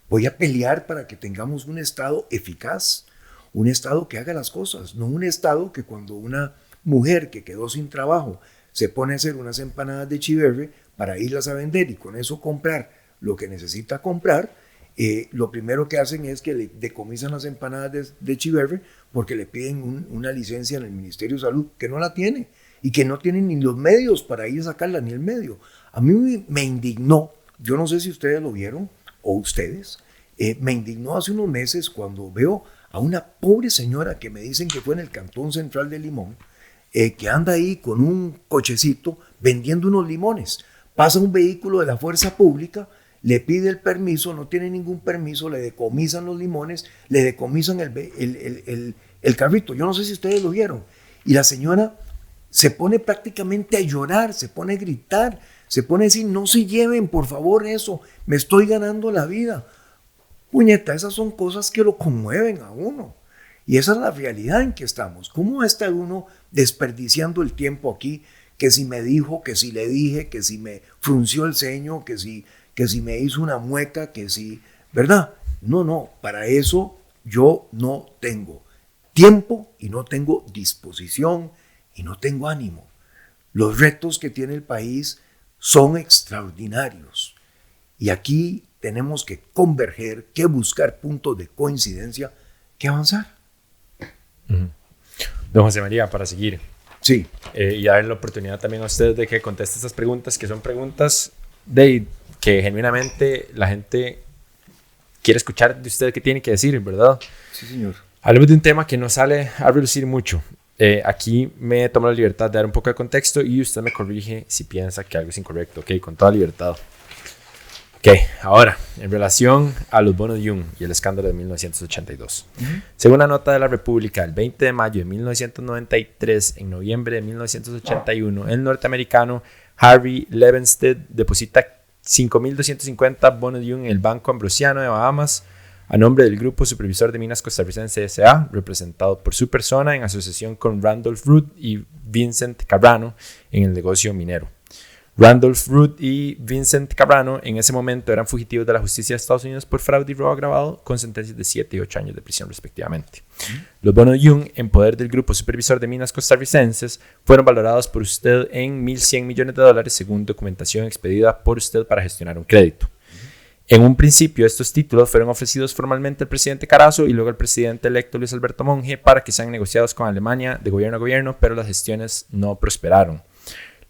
E: Voy a pelear para que tengamos un Estado eficaz, un Estado que haga las cosas, no un Estado que cuando una mujer que quedó sin trabajo se pone a hacer unas empanadas de chiverre para irlas a vender y con eso comprar lo que necesita comprar, lo primero que hacen es que le decomisan las empanadas de chiverre porque le piden una licencia en el Ministerio de Salud que no la tiene y que no tienen ni los medios para ir a sacarla, ni el medio. A mí me indignó, yo no sé si ustedes lo vieron, o ustedes, me indignó hace unos meses cuando veo a una pobre señora que me dicen que fue en el Cantón Central de Limón, que anda ahí con un cochecito vendiendo unos limones. Pasa un vehículo de la fuerza pública, le pide el permiso, no tiene ningún permiso, le decomisan los limones, le decomisan el carrito. Yo no sé si ustedes lo vieron. Y la señora se pone prácticamente a llorar, se pone a gritar, se pone a decir, no se lleven, por favor, eso, me estoy ganando la vida. Puñeta, esas son cosas que lo conmueven a uno. Y esa es la realidad en que estamos. ¿Cómo está uno desperdiciando el tiempo aquí? Que si me dijo, que si le dije, que si me frunció el ceño, que si me hizo una mueca, que si, ¿verdad? No, para eso yo no tengo tiempo y no tengo disposición y no tengo ánimo. Los retos que tiene el país son extraordinarios y aquí tenemos que converger, que buscar puntos de coincidencia, que avanzar.
B: Don José María, para seguir.
E: Sí.
B: Y darle la oportunidad también a usted de que conteste estas preguntas, que son preguntas que genuinamente la gente quiere escuchar de usted qué tiene que decir, ¿verdad?
E: Sí, señor.
B: Hablemos de un tema que no sale a relucir mucho. Aquí me tomo la libertad de dar un poco de contexto y usted me corrige si piensa que algo es incorrecto. Ok, con toda libertad. Ok, ahora, en relación a los bonos Jung y el escándalo de 1982. Según la nota de la República, el 20 de mayo de 1993, en noviembre de 1981, el norteamericano Harvey Levenstead deposita 5.250 bonos Jung en el Banco Ambrosiano de Bahamas a nombre del Grupo Supervisor de Minas Costarricense S.A., representado por su persona en asociación con Randolph Root y Vincent Cabrano en el negocio minero. Randolph Root y Vincent Cabrano en ese momento eran fugitivos de la justicia de Estados Unidos por fraude y robo agravado con sentencias de 7 y 8 años de prisión respectivamente. Los bonos Jung en poder del Grupo Supervisor de Minas Costarricenses fueron valorados por usted en $1.100 millones según documentación expedida por usted para gestionar un crédito. En un principio, estos títulos fueron ofrecidos formalmente al presidente Carazo y luego al presidente electo Luis Alberto Monge para que sean negociados con Alemania de gobierno a gobierno, pero las gestiones no prosperaron.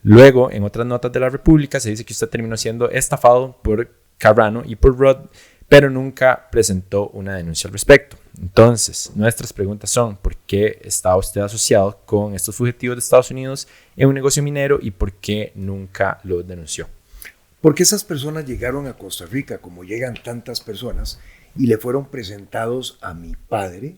B: Luego, en otras notas de la República, se dice que usted terminó siendo estafado por Cabrano y por Rod, pero nunca presentó una denuncia al respecto. Entonces, nuestras preguntas son, ¿por qué estaba usted asociado con estos fugitivos de Estados Unidos en un negocio minero y por qué nunca lo denunció?
E: Porque esas personas llegaron a Costa Rica, como llegan tantas personas, y le fueron presentados a mi padre,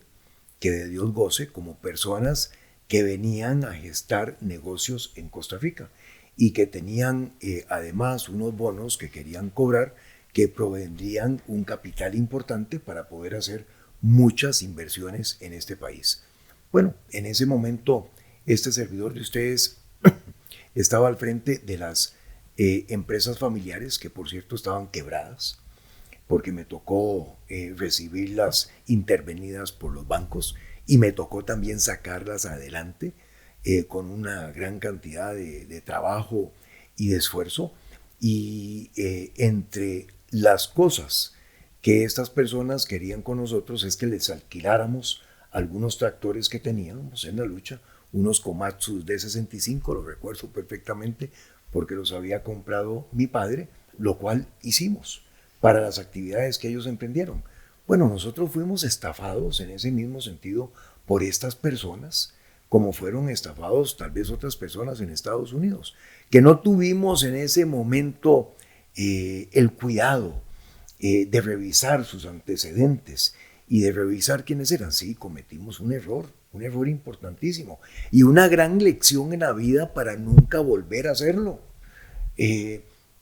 E: que de Dios goce, como personas que venían a gestar negocios en Costa Rica y que tenían además unos bonos que querían cobrar que provendrían un capital importante para poder hacer muchas inversiones en este país. Bueno, en ese momento este servidor de ustedes estaba al frente de las empresas familiares, que por cierto estaban quebradas, porque me tocó recibirlas intervenidas por los bancos y me tocó también sacarlas adelante con una gran cantidad de trabajo y de esfuerzo. Y entre las cosas que estas personas querían con nosotros es que les alquiláramos algunos tractores que teníamos en la lucha, unos Komatsu D65, lo recuerdo perfectamente porque los había comprado mi padre, lo cual hicimos para las actividades que ellos emprendieron. Bueno, nosotros fuimos estafados en ese mismo sentido por estas personas, como fueron estafados tal vez otras personas en Estados Unidos, que no tuvimos en ese momento el cuidado de revisar sus antecedentes y de revisar quiénes eran. Sí, cometimos un error importantísimo y una gran lección en la vida para nunca volver a hacerlo.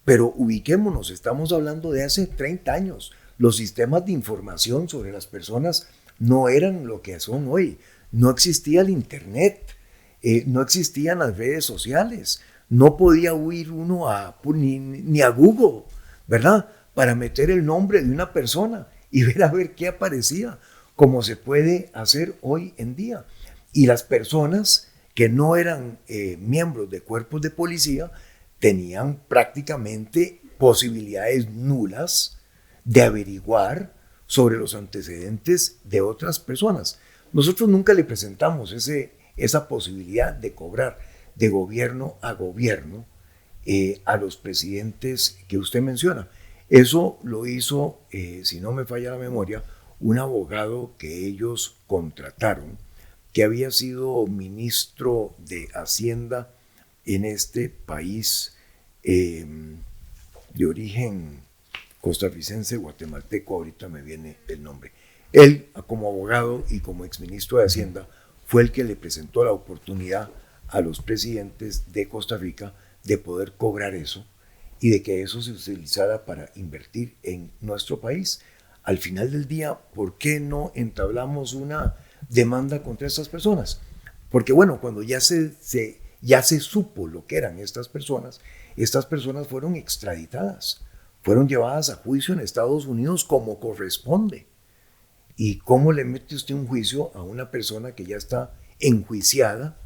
E: Pero ubiquémonos, estamos hablando de hace 30 años. Los sistemas de información sobre las personas no eran lo que son hoy. No existía el internet, no existían las redes sociales, no podía huir uno ni a Google, ¿verdad? Para meter el nombre de una persona y ver a ver qué aparecía, como se puede hacer hoy en día. Y las personas que no eran miembros de cuerpos de policía tenían prácticamente posibilidades nulas de averiguar sobre los antecedentes de otras personas. Nosotros nunca le presentamos esa posibilidad de cobrar de gobierno a gobierno a los presidentes que usted menciona. Eso lo hizo, si no me falla la memoria, un abogado que ellos contrataron, que había sido ministro de Hacienda en este país de origen costarricense, guatemalteco, ahorita me viene el nombre. Él, como abogado y como exministro de Hacienda, fue el que le presentó la oportunidad a los presidentes de Costa Rica de poder cobrar eso y de que eso se utilizara para invertir en nuestro país. Al final del día, ¿por qué no entablamos una demanda contra estas personas? Porque bueno, cuando ya se supo lo que eran estas personas fueron extraditadas, fueron llevadas a juicio en Estados Unidos como corresponde. ¿Y cómo le mete usted un juicio a una persona que ya está enjuiciada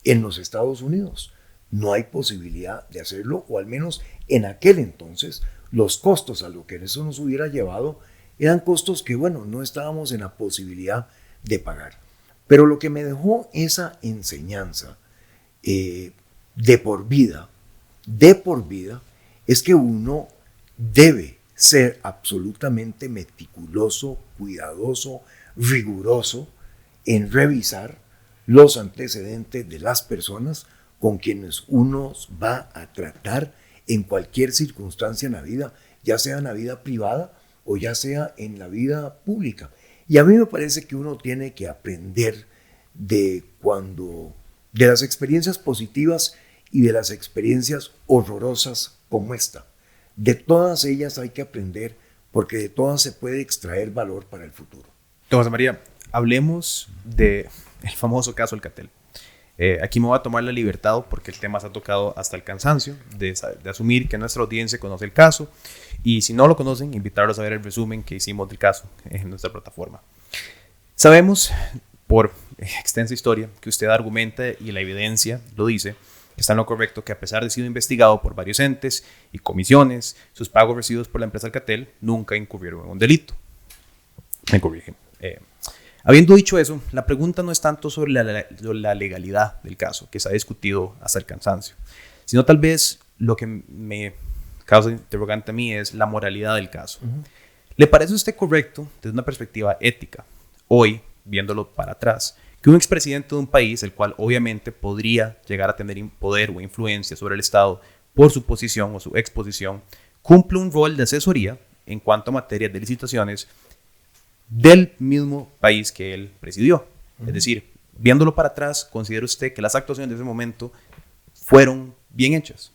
E: en los Estados Unidos? No hay posibilidad de hacerlo, o al menos en aquel entonces los costos a lo que eso nos hubiera llevado eran costos que, bueno, no estábamos en la posibilidad de pagar. Pero lo que me dejó esa enseñanza de por vida, es que uno debe ser absolutamente meticuloso, cuidadoso, riguroso en revisar los antecedentes de las personas con quienes uno va a tratar en cualquier circunstancia en la vida, ya sea en la vida privada o ya sea en la vida pública. Y a mí me parece que uno tiene que aprender de las experiencias positivas y de las experiencias horrorosas como esta. De todas ellas hay que aprender porque de todas se puede extraer valor para el futuro.
A: Don José María, hablemos del famoso caso Alcatel. Aquí me voy a tomar la libertad porque el tema se ha tocado hasta el cansancio de asumir que nuestra audiencia conoce el caso y si no lo conocen, invitarlos a ver el resumen que hicimos del caso en nuestra plataforma. Sabemos por extensa historia que usted argumenta y la evidencia lo dice, que está en lo correcto que a pesar de sido investigado por varios entes y comisiones, sus pagos recibidos por la empresa Alcatel nunca incurrieron en un delito. Me corrigen. Habiendo dicho eso, la pregunta no es tanto sobre la legalidad del caso, que se ha discutido hasta el cansancio, sino tal vez lo que me causa interrogante a mí es la moralidad del caso. ¿Le parece a usted correcto, desde una perspectiva ética, hoy, viéndolo para atrás, que un expresidente de un país, el cual obviamente podría llegar a tener poder o influencia sobre el Estado por su posición o su exposición, cumple un rol de asesoría en cuanto a materias de licitaciones del mismo país que él presidió? Es decir, viéndolo para atrás, ¿considera usted que las actuaciones de ese momento fueron bien hechas?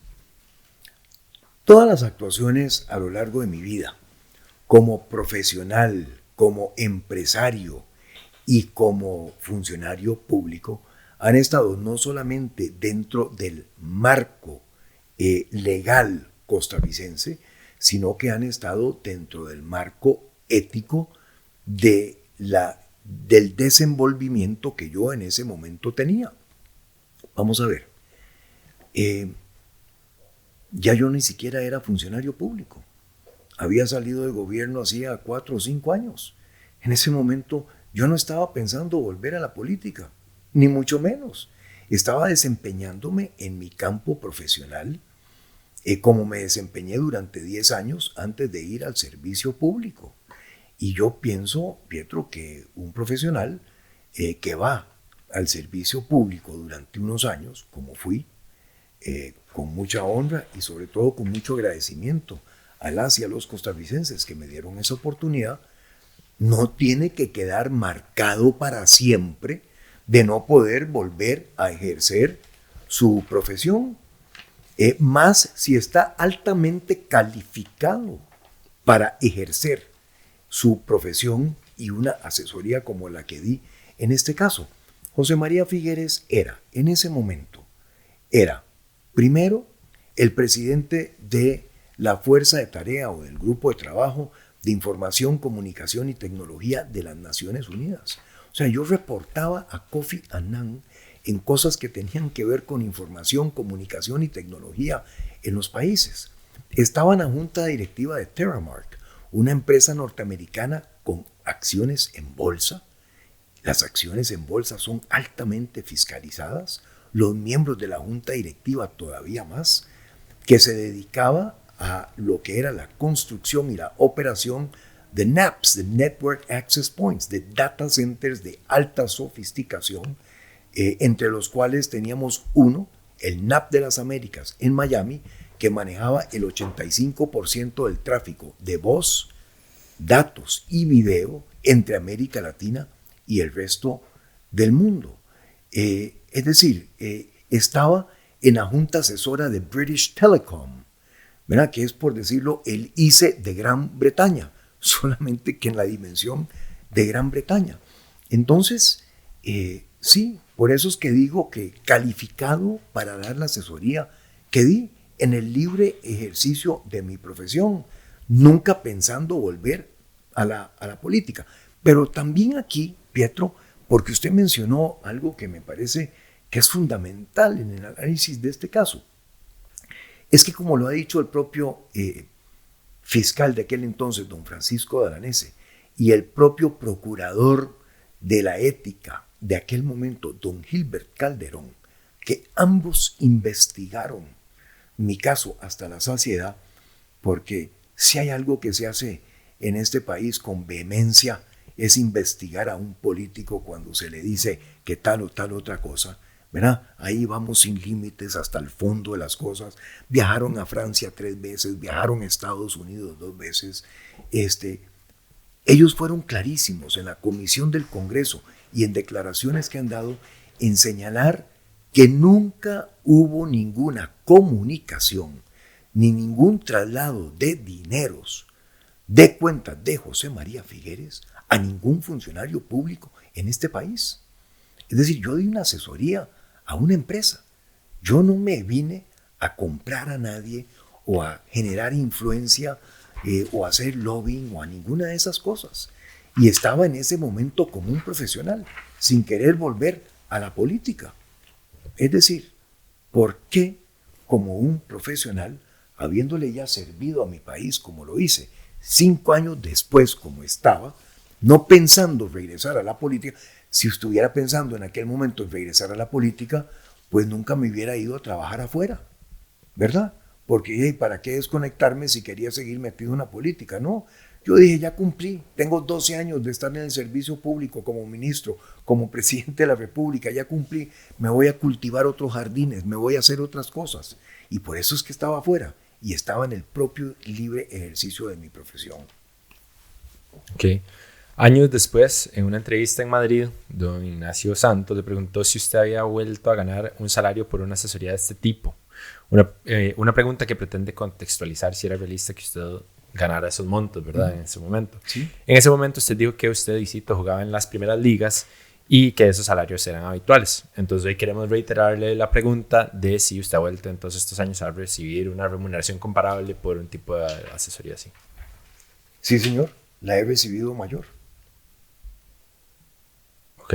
E: Todas las actuaciones a lo largo de mi vida, como profesional, como empresario y como funcionario público han estado no solamente dentro del marco legal costarricense, sino que han estado dentro del marco ético del desenvolvimiento que yo en ese momento tenía. Vamos a ver, ya yo ni siquiera era funcionario público. Había salido de gobierno hacía 4 o 5 años. En ese momento yo no estaba pensando volver a la política, ni mucho menos. Estaba desempeñándome en mi campo profesional, como me desempeñé durante 10 años antes de ir al servicio público. Y yo pienso, Pietro, que un profesional que va al servicio público durante unos años, como fui, con mucha honra y sobre todo con mucho agradecimiento a las y a los costarricenses que me dieron esa oportunidad, no tiene que quedar marcado para siempre de no poder volver a ejercer su profesión, más si está altamente calificado para ejercer su profesión y una asesoría como la que di en este caso. José María Figueres en ese momento, primero el presidente de la Fuerza de Tarea o del Grupo de Trabajo de Información, Comunicación y Tecnología de las Naciones Unidas. O sea, yo reportaba a Kofi Annan en cosas que tenían que ver con información, comunicación y tecnología en los países. Estaba en la junta directiva de Terramark, una empresa norteamericana con acciones en bolsa. Las acciones en bolsa son altamente fiscalizadas. Los miembros de la junta directiva todavía más, que se dedicaba a lo que era la construcción y la operación de NAPs, de Network Access Points, de data centers de alta sofisticación, entre los cuales teníamos uno, el NAP de las Américas en Miami, que manejaba el 85% del tráfico de voz, datos y video entre América Latina y el resto del mundo. Es decir, estaba en la junta asesora de British Telecom, ¿verdad? Que es, por decirlo, el ICE de Gran Bretaña, solamente que en la dimensión de Gran Bretaña. Entonces, sí, por eso es que digo que calificado para dar la asesoría que di en el libre ejercicio de mi profesión, nunca pensando volver a la política. Pero también aquí, Pietro, porque usted mencionó algo que me parece que es fundamental en el análisis de este caso, es que como lo ha dicho el propio fiscal de aquel entonces, don Francisco Dalanese, y el propio procurador de la ética de aquel momento, don Gilbert Calderón, que ambos investigaron mi caso hasta la saciedad, porque si hay algo que se hace en este país con vehemencia, es investigar a un político cuando se le dice que tal o tal otra cosa, ¿verdad? Ahí vamos sin límites hasta el fondo de las cosas. Viajaron a Francia 3 veces, viajaron a Estados Unidos 2 veces. Ellos fueron clarísimos en la comisión del Congreso y en declaraciones que han dado en señalar que nunca hubo ninguna comunicación ni ningún traslado de dineros de cuenta de José María Figueres a ningún funcionario público en este país. Es decir, yo di una asesoría a una empresa. Yo no me vine a comprar a nadie o a generar influencia o a hacer lobbying o a ninguna de esas cosas. Y estaba en ese momento como un profesional, sin querer volver a la política. Es decir, ¿por qué como un profesional, habiéndole ya servido a mi país como lo hice, 5 años después como estaba, no pensando regresar a la política? Si estuviera pensando en aquel momento en regresar a la política, pues nunca me hubiera ido a trabajar afuera, ¿verdad? Porque ¿para qué desconectarme si quería seguir metido en la política? No, yo dije, ya cumplí, tengo 12 años de estar en el servicio público como ministro, como presidente de la República, ya cumplí, me voy a cultivar otros jardines, me voy a hacer otras cosas. Y por eso es que estaba afuera y estaba en el propio libre ejercicio de mi profesión.
B: Ok. Años después, en una entrevista en Madrid, don Ignacio Santos le preguntó si usted había vuelto a ganar un salario por una asesoría de este tipo. Una pregunta que pretende contextualizar si era realista que usted ganara esos montos, ¿verdad? En ese momento.
E: Sí.
B: En ese momento usted dijo que usted y Cito jugaba en las primeras ligas y que esos salarios eran habituales. Entonces hoy queremos reiterarle la pregunta de si usted ha vuelto en todos estos años a recibir una remuneración comparable por un tipo de asesoría así.
E: Sí, señor, la he recibido mayor.
B: Ok.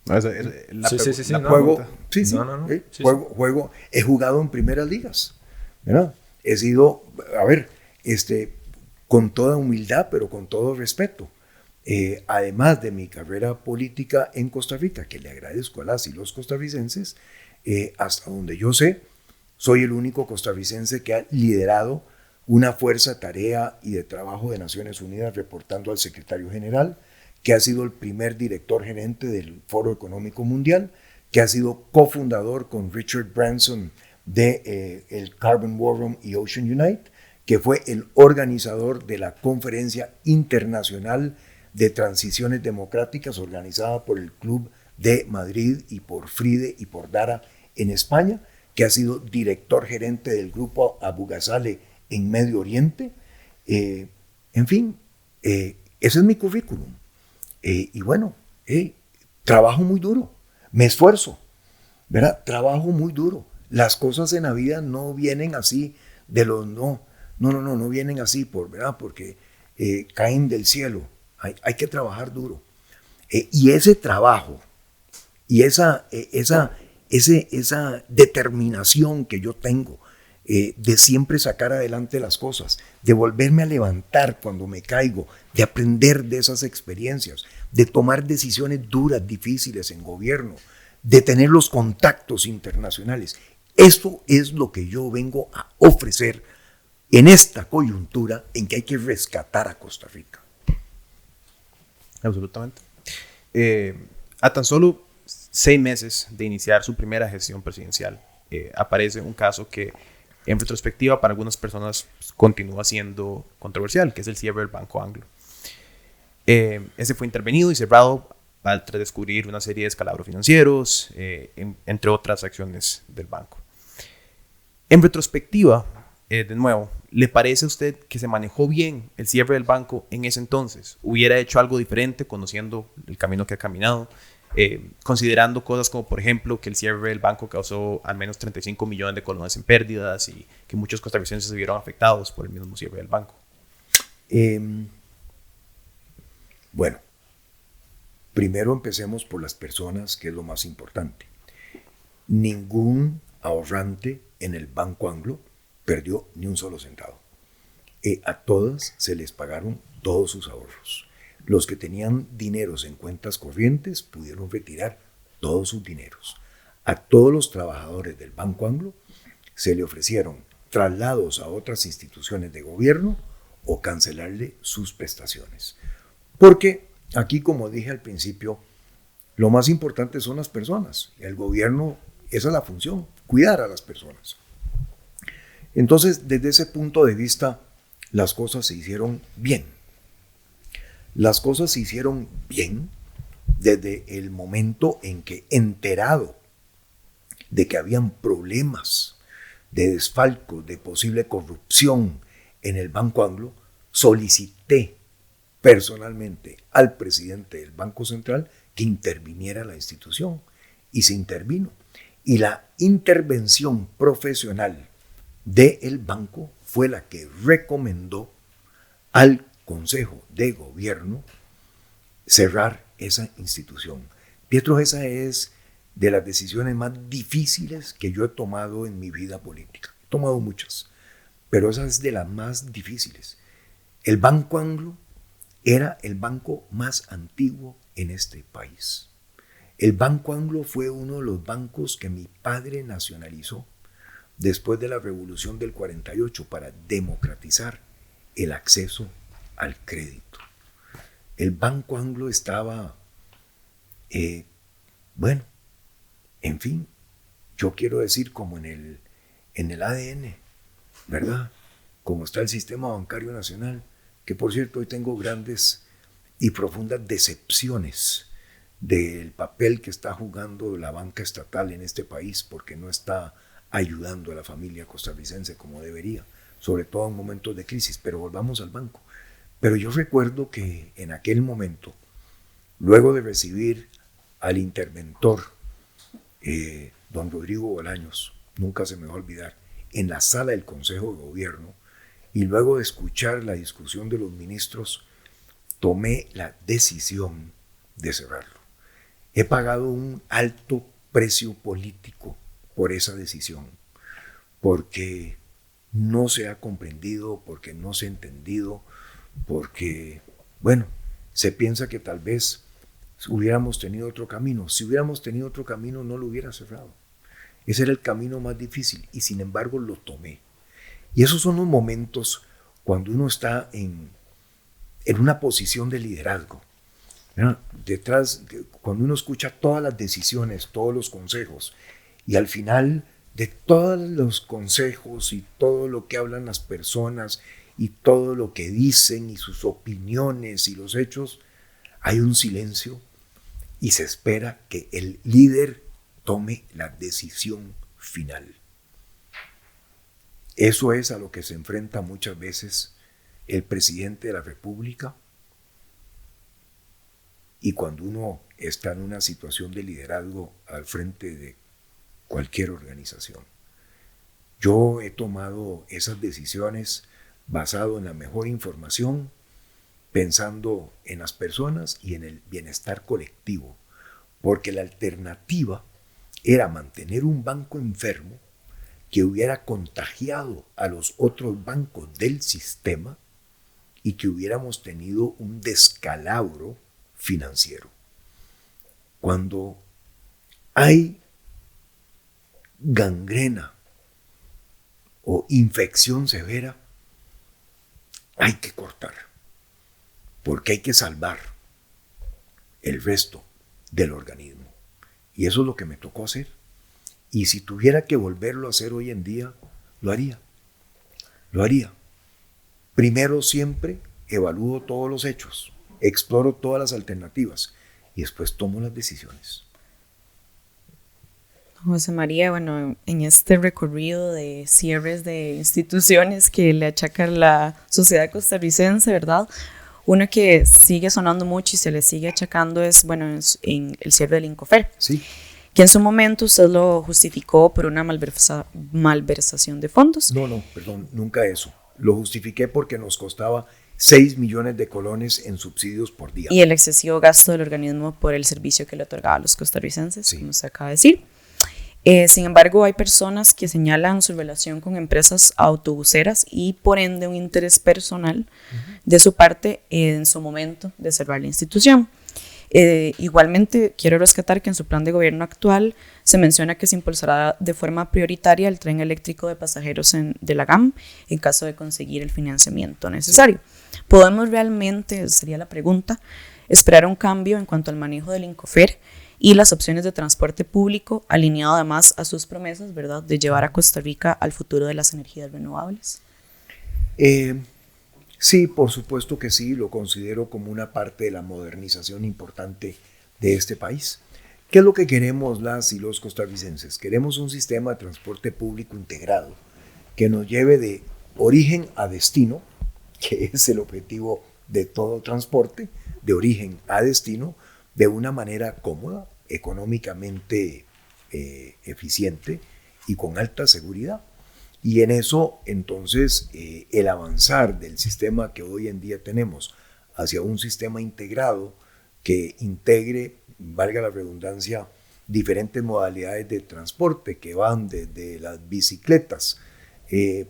A: No,
B: Sí,
A: la
B: no,
E: Juego,
A: pregunta.
E: sí, sí,
B: No. Sí,
E: juego, he jugado en primeras ligas, ¿verdad? He sido, a ver, con toda humildad, pero con todo respeto. Además de mi carrera política en Costa Rica, que le agradezco a las y los costarricenses, hasta donde yo sé, soy el único costarricense que ha liderado una fuerza, tarea y de trabajo de Naciones Unidas reportando al secretario general, que ha sido el primer director gerente del Foro Económico Mundial, que ha sido cofundador con Richard Branson de el Carbon War Room y Ocean Unite, que fue el organizador de la Conferencia Internacional de Transiciones Democráticas organizada por el Club de Madrid y por FRIDE y por DARA en España, que ha sido director gerente del grupo Abu Ghazaleh en Medio Oriente. En fin, ese es mi currículum. Y bueno, trabajo muy duro, me esfuerzo, ¿verdad? Trabajo muy duro. Las cosas en la vida no vienen así de los no vienen así, ¿verdad? Porque caen del cielo. Hay que trabajar duro. Y ese trabajo y esa determinación que yo tengo de siempre sacar adelante las cosas, de volverme a levantar cuando me caigo, de aprender de esas experiencias, de tomar decisiones duras, difíciles en gobierno, de tener los contactos internacionales. Esto es lo que yo vengo a ofrecer en esta coyuntura en que hay que rescatar a Costa Rica.
A: Absolutamente. A tan solo 6 meses de iniciar su primera gestión presidencial, aparece un caso que en retrospectiva para algunas personas continúa siendo controversial, que es el cierre del Banco Anglo. Ese fue intervenido y cerrado para descubrir una serie de escalabros financieros, entre otras acciones del banco. En retrospectiva, de nuevo, ¿le parece a usted que se manejó bien el cierre del banco en ese entonces? ¿Hubiera hecho algo diferente conociendo el camino que ha caminado? Considerando cosas como, por ejemplo, que el cierre del banco causó al menos 35 millones de colones en pérdidas y que muchos costarricenses se vieron afectados por el mismo cierre del banco.
E: Bueno, primero empecemos por las personas, que es lo más importante. Ningún ahorrante en el Banco Anglo perdió ni un solo centavo. A todas se les pagaron todos sus ahorros. Los que tenían dineros en cuentas corrientes pudieron retirar todos sus dineros. A todos los trabajadores del Banco Anglo se le ofrecieron traslados a otras instituciones de gobierno o cancelarle sus prestaciones. Porque aquí, como dije al principio, lo más importante son las personas. El gobierno, esa es la función, cuidar a las personas. Entonces, desde ese punto de vista, las cosas se hicieron bien. Las cosas se hicieron bien desde el momento en que, enterado de que habían problemas de desfalco, de posible corrupción en el Banco Anglo, solicité personalmente al presidente del Banco Central que interviniera la institución, y se intervino. Y la intervención profesional del banco fue la que recomendó al Consejo de Gobierno cerrar esa institución. Pietro, esa es de las decisiones más difíciles que yo he tomado en mi vida política. He tomado muchas, pero esa es de las más difíciles. El Banco Anglo era el banco más antiguo en este país. El Banco Anglo fue uno de los bancos que mi padre nacionalizó después de la Revolución del 48 para democratizar el acceso al crédito. El Banco Anglo estaba, bueno, en fin, yo quiero decir como en el ADN, ¿verdad? Como está el sistema bancario nacional, que por cierto hoy tengo grandes y profundas decepciones del papel que está jugando la banca estatal en este país, porque no está ayudando a la familia costarricense como debería. sobre todo en momentos de crisis, pero volvamos al banco. Pero yo recuerdo que en aquel momento, luego de recibir al interventor, don Rodrigo Bolaños, nunca se me va a olvidar, en la sala del Consejo de Gobierno, y luego de escuchar la discusión de los ministros, tomé la decisión de cerrarlo. He pagado un alto precio político por esa decisión, porque no se ha comprendido, porque no se ha entendido, porque, bueno, se piensa que tal vez hubiéramos tenido otro camino. Si hubiéramos tenido otro camino, no lo hubiera cerrado. Ese era el camino más difícil y sin embargo lo tomé. Y esos son los momentos cuando uno está en una posición de liderazgo. ¿No? Detrás, cuando uno escucha todas las decisiones, todos los consejos, y al final de todos los consejos y todo lo que hablan las personas y todo lo que dicen y sus opiniones y los hechos, hay un silencio y se espera que el líder tome la decisión final. Eso es a lo que se enfrenta muchas veces el presidente de la República, y cuando uno está en una situación de liderazgo al frente de cualquier organización. Yo he tomado esas decisiones basado en la mejor información, pensando en las personas y en el bienestar colectivo, porque la alternativa era mantener un banco enfermo que hubiera contagiado a los otros bancos del sistema y que hubiéramos tenido un descalabro financiero. Cuando hay gangrena o infección severa, hay que cortar, porque hay que salvar el resto del organismo. Y eso es lo que me tocó hacer. Y si tuviera que volverlo a hacer hoy en día, lo haría. Lo haría. Primero siempre evalúo todos los hechos, exploro todas las alternativas y después tomo las decisiones.
C: José María, bueno, en este recorrido de cierres de instituciones que le achaca la sociedad costarricense, ¿verdad? Uno que sigue sonando mucho y se le sigue achacando es, bueno, en el cierre del Incofer.
E: Sí.
C: Que en su momento usted lo justificó por una malversación de fondos.
E: No, perdón, nunca eso. Lo justifiqué porque nos costaba 6 millones de colones en subsidios por día.
C: Y el excesivo gasto del organismo por el servicio que le otorgaba a los costarricenses,
E: Sí.
C: como se acaba de decir. Sin embargo, hay personas que señalan su relación con empresas autobuseras y por ende un interés personal de su parte en su momento de cerrar la institución. Igualmente, quiero rescatar que en su plan de gobierno actual se menciona que se impulsará de forma prioritaria el tren eléctrico de pasajeros de la GAM en caso de conseguir el financiamiento necesario. ¿Podemos realmente, sería la pregunta, esperar un cambio en cuanto al manejo del Incofer y las opciones de transporte público, alineado además a sus promesas, ¿verdad?, de llevar a Costa Rica al futuro de las energías renovables?
E: Sí, por supuesto que sí, lo considero como una parte de la modernización importante de este país. ¿Qué es lo que queremos las y los costarricenses? Queremos un sistema de transporte público integrado que nos lleve de origen a destino, que es el objetivo de todo transporte, de origen a destino, de una manera cómoda, económicamente eficiente y con alta seguridad. Y en eso, entonces, el avanzar del sistema que hoy en día tenemos hacia un sistema integrado que integre, valga la redundancia, diferentes modalidades de transporte que van desde las bicicletas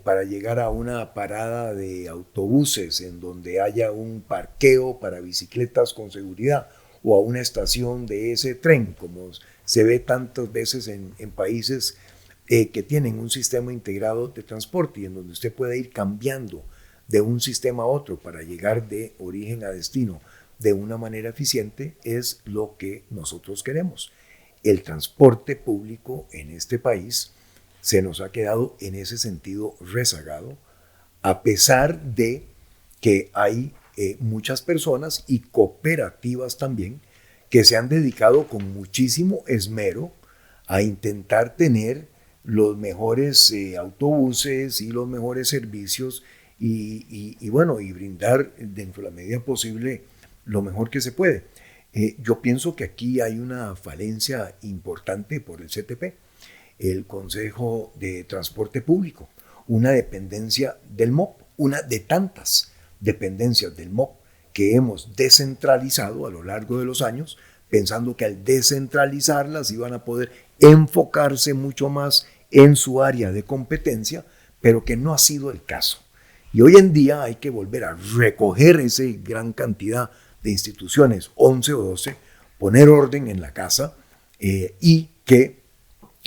E: para llegar a una parada de autobuses en donde haya un parqueo para bicicletas con seguridad, o a una estación de ese tren, como se ve tantas veces en países que tienen un sistema integrado de transporte y en donde usted puede ir cambiando de un sistema a otro para llegar de origen a destino de una manera eficiente, es lo que nosotros queremos. El transporte público en este país se nos ha quedado en ese sentido rezagado, a pesar de que hay muchas personas y cooperativas también que se han dedicado con muchísimo esmero a intentar tener los mejores autobuses y los mejores servicios y bueno, y brindar dentro de la medida posible lo mejor que se puede. Yo pienso que aquí hay una falencia importante por el CTP, el Consejo de Transporte Público, una dependencia del MOP, una de tantas dependencias del MOP que hemos descentralizado a lo largo de los años, pensando que al descentralizarlas iban a poder enfocarse mucho más en su área de competencia, pero que no ha sido el caso. Y hoy en día hay que volver a recoger esa gran cantidad de instituciones, 11 o 12, poner orden en la casa y que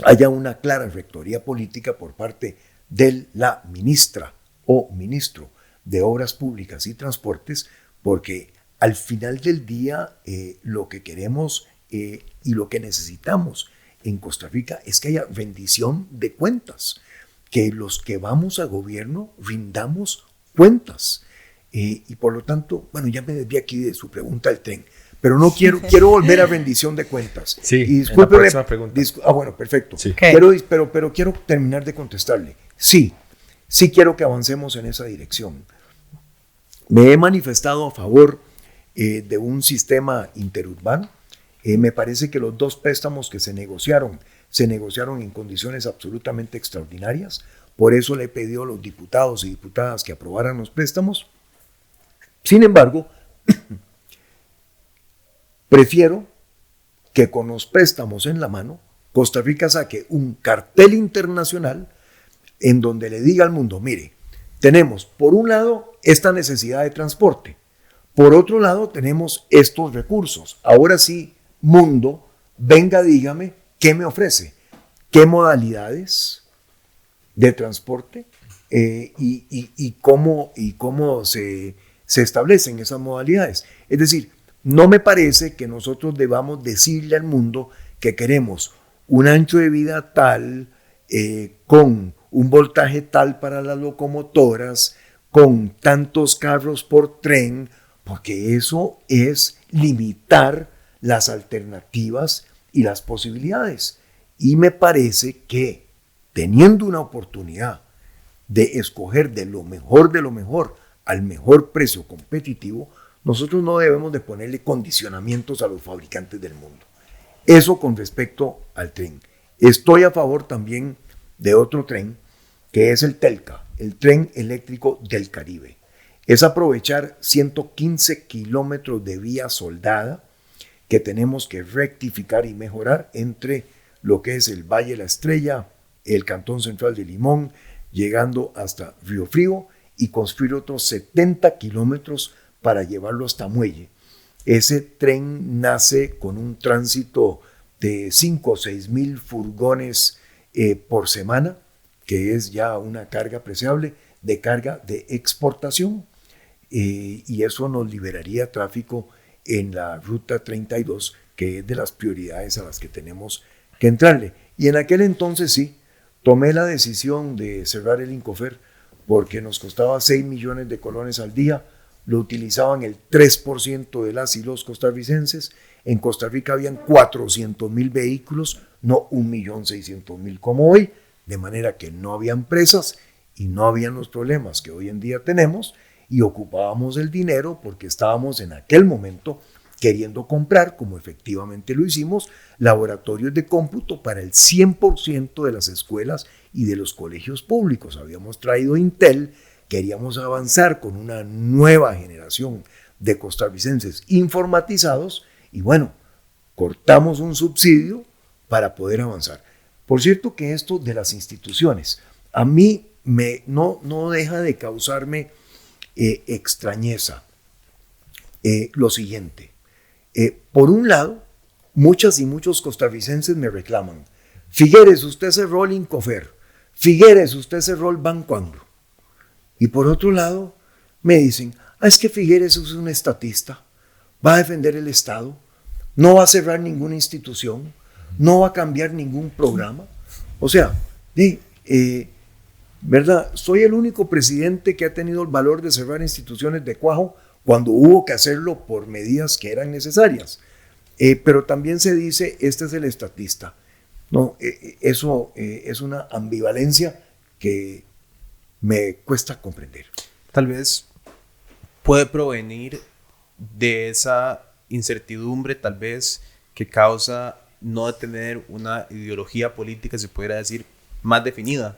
E: haya una clara rectoría política por parte de la ministra o ministro de Obras Públicas y Transportes, porque al final del día lo que queremos y lo que necesitamos en Costa Rica es que haya rendición de cuentas, que los que vamos a gobierno rindamos cuentas. Y por lo tanto, bueno, ya me desvié aquí de su pregunta del tren, pero no quiero volver a rendición de cuentas.
B: Sí,
E: y
B: en la próxima pregunta.
E: Bueno, perfecto.
B: Sí.
C: Okay.
E: Pero quiero terminar de contestarle. Sí quiero que avancemos en esa dirección. Me he manifestado a favor de un sistema interurbano. Me parece que los 2 préstamos que se negociaron en condiciones absolutamente extraordinarias. Por eso le he pedido a los diputados y diputadas que aprobaran los préstamos. Sin embargo, prefiero que con los préstamos en la mano, Costa Rica saque un cartel internacional en donde le diga al mundo, mire, tenemos por un lado esta necesidad de transporte, por otro lado tenemos estos recursos. Ahora sí, mundo, venga, dígame, ¿qué me ofrece? ¿Qué modalidades de transporte y cómo se establecen esas modalidades? Es decir, no me parece que nosotros debamos decirle al mundo que queremos un ancho de vida tal, con un voltaje tal para las locomotoras, con tantos carros por tren, porque eso es limitar las alternativas y las posibilidades. Y me parece que teniendo una oportunidad de escoger de lo mejor al mejor precio competitivo, nosotros no debemos de ponerle condicionamientos a los fabricantes del mundo. Eso con respecto al tren. Estoy a favor también de otro tren, que es el TELCA, el Tren Eléctrico del Caribe. Es aprovechar 115 kilómetros de vía soldada que tenemos que rectificar y mejorar entre lo que es el Valle de la Estrella, el Cantón Central de Limón, llegando hasta Río Frío y construir otros 70 kilómetros para llevarlo hasta Muelle. Ese tren nace con un tránsito de 5 o 6 mil furgones por semana, que es ya una carga apreciable de carga de exportación, y eso nos liberaría tráfico en la Ruta 32, que es de las prioridades a las que tenemos que entrarle. Y en aquel entonces sí, tomé la decisión de cerrar el Incofer porque nos costaba 6 millones de colones al día, lo utilizaban el 3% de las y los costarricenses. En Costa Rica habían 400,000 vehículos, no 1.600.000 como hoy, de manera que no habían presas y no habían los problemas que hoy en día tenemos, y ocupábamos el dinero porque estábamos en aquel momento queriendo comprar, como efectivamente lo hicimos, laboratorios de cómputo para el 100% de las escuelas y de los colegios públicos. Habíamos traído Intel, queríamos avanzar con una nueva generación de costarricenses informatizados y bueno, cortamos un subsidio para poder avanzar. Por cierto que esto de las instituciones, a mí no deja de causarme extrañeza. Lo siguiente, por un lado, muchas y muchos costarricenses me reclaman, Figueres, usted cerró el Incofer, Figueres, usted cerró el Banco Anglo. Y por otro lado, me dicen, es que Figueres es un estatista, va a defender el Estado, no va a cerrar ninguna institución, no va a cambiar ningún programa. O sea, ¿verdad? Soy el único presidente que ha tenido el valor de cerrar instituciones de cuajo cuando hubo que hacerlo por medidas que eran necesarias. Pero también se dice, este es el estatista. No, eso es una ambivalencia que me cuesta comprender.
A: Tal vez puede provenir de esa incertidumbre, tal vez, que causa no tener una ideología política, se pudiera decir, más definida,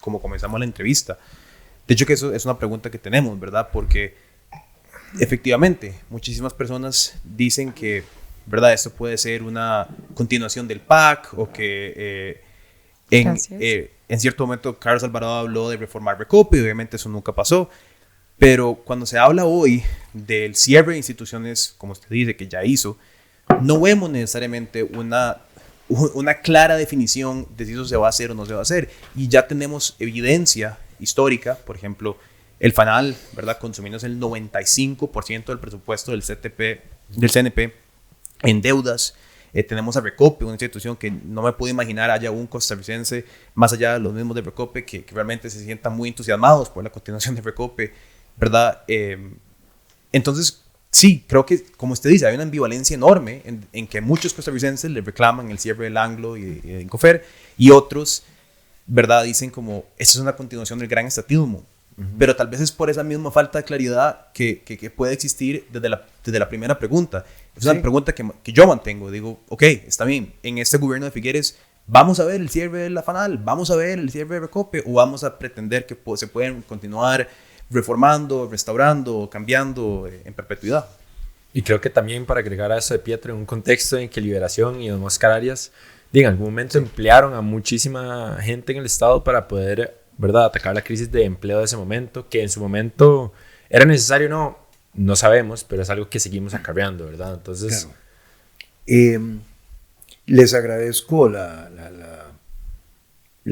A: como comenzamos la entrevista. De hecho, que eso es una pregunta que tenemos, ¿verdad? Porque efectivamente, muchísimas personas dicen que, ¿verdad? Esto puede ser una continuación del PAC o que en cierto momento Carlos Alvarado habló de reformar Recope y obviamente eso nunca pasó. Pero cuando se habla hoy del cierre de instituciones, como usted dice, que ya hizo, no vemos necesariamente una clara definición de si eso se va a hacer o no se va a hacer. Y ya tenemos evidencia histórica, por ejemplo, el FANAL, ¿verdad? Consumiéndose el 95% del presupuesto del CNP en deudas. Tenemos a Recope, una institución que no me puedo imaginar haya un costarricense más allá de los mismos de Recope que realmente se sientan muy entusiasmados por la continuación de Recope, ¿verdad? Entonces, sí, creo que, como usted dice, hay una ambivalencia enorme en que muchos costarricenses le reclaman el cierre del Anglo y de Incofer, y otros, ¿verdad? Dicen como, esta es una continuación del gran estatismo. Pero tal vez es por esa misma falta de claridad que puede existir desde la primera pregunta. Es una pregunta que yo mantengo. Digo, ok, está bien, en este gobierno de Figueres vamos a ver el cierre de la FANAL, vamos a ver el cierre de Recope, o vamos a pretender que se pueden continuar reformando, restaurando, cambiando en perpetuidad.
B: Y creo que también, para agregar a eso de Pietro, en un contexto en que Liberación y Don Oscar Arias en algún momento emplearon a muchísima gente en el Estado para poder, ¿verdad?, atacar la crisis de empleo de ese momento, que en su momento era necesario, no sabemos, pero es algo que seguimos acarreando, ¿verdad? Entonces,
E: claro. Les agradezco la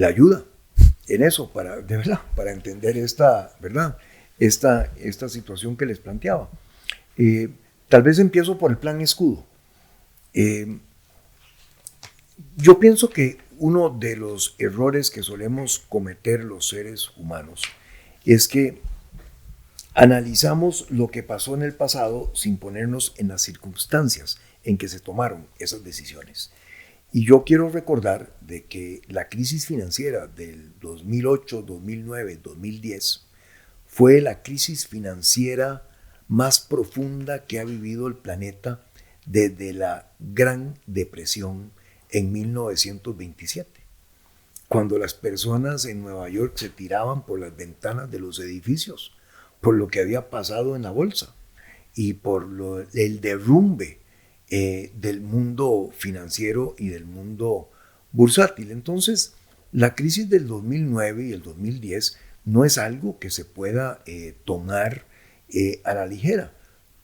E: ayuda en eso, de verdad, para entender esta situación que les planteaba. Tal vez empiezo por el plan escudo. Yo pienso que uno de los errores que solemos cometer los seres humanos es que analizamos lo que pasó en el pasado sin ponernos en las circunstancias en que se tomaron esas decisiones. Y yo quiero recordar de que la crisis financiera del 2008, 2009, 2010 fue la crisis financiera más profunda que ha vivido el planeta desde la Gran Depresión en 1927, cuando las personas en Nueva York se tiraban por las ventanas de los edificios por lo que había pasado en la bolsa y por el derrumbe del mundo financiero y del mundo bursátil. Entonces, la crisis del 2009 y el 2010 no es algo que se pueda tomar a la ligera.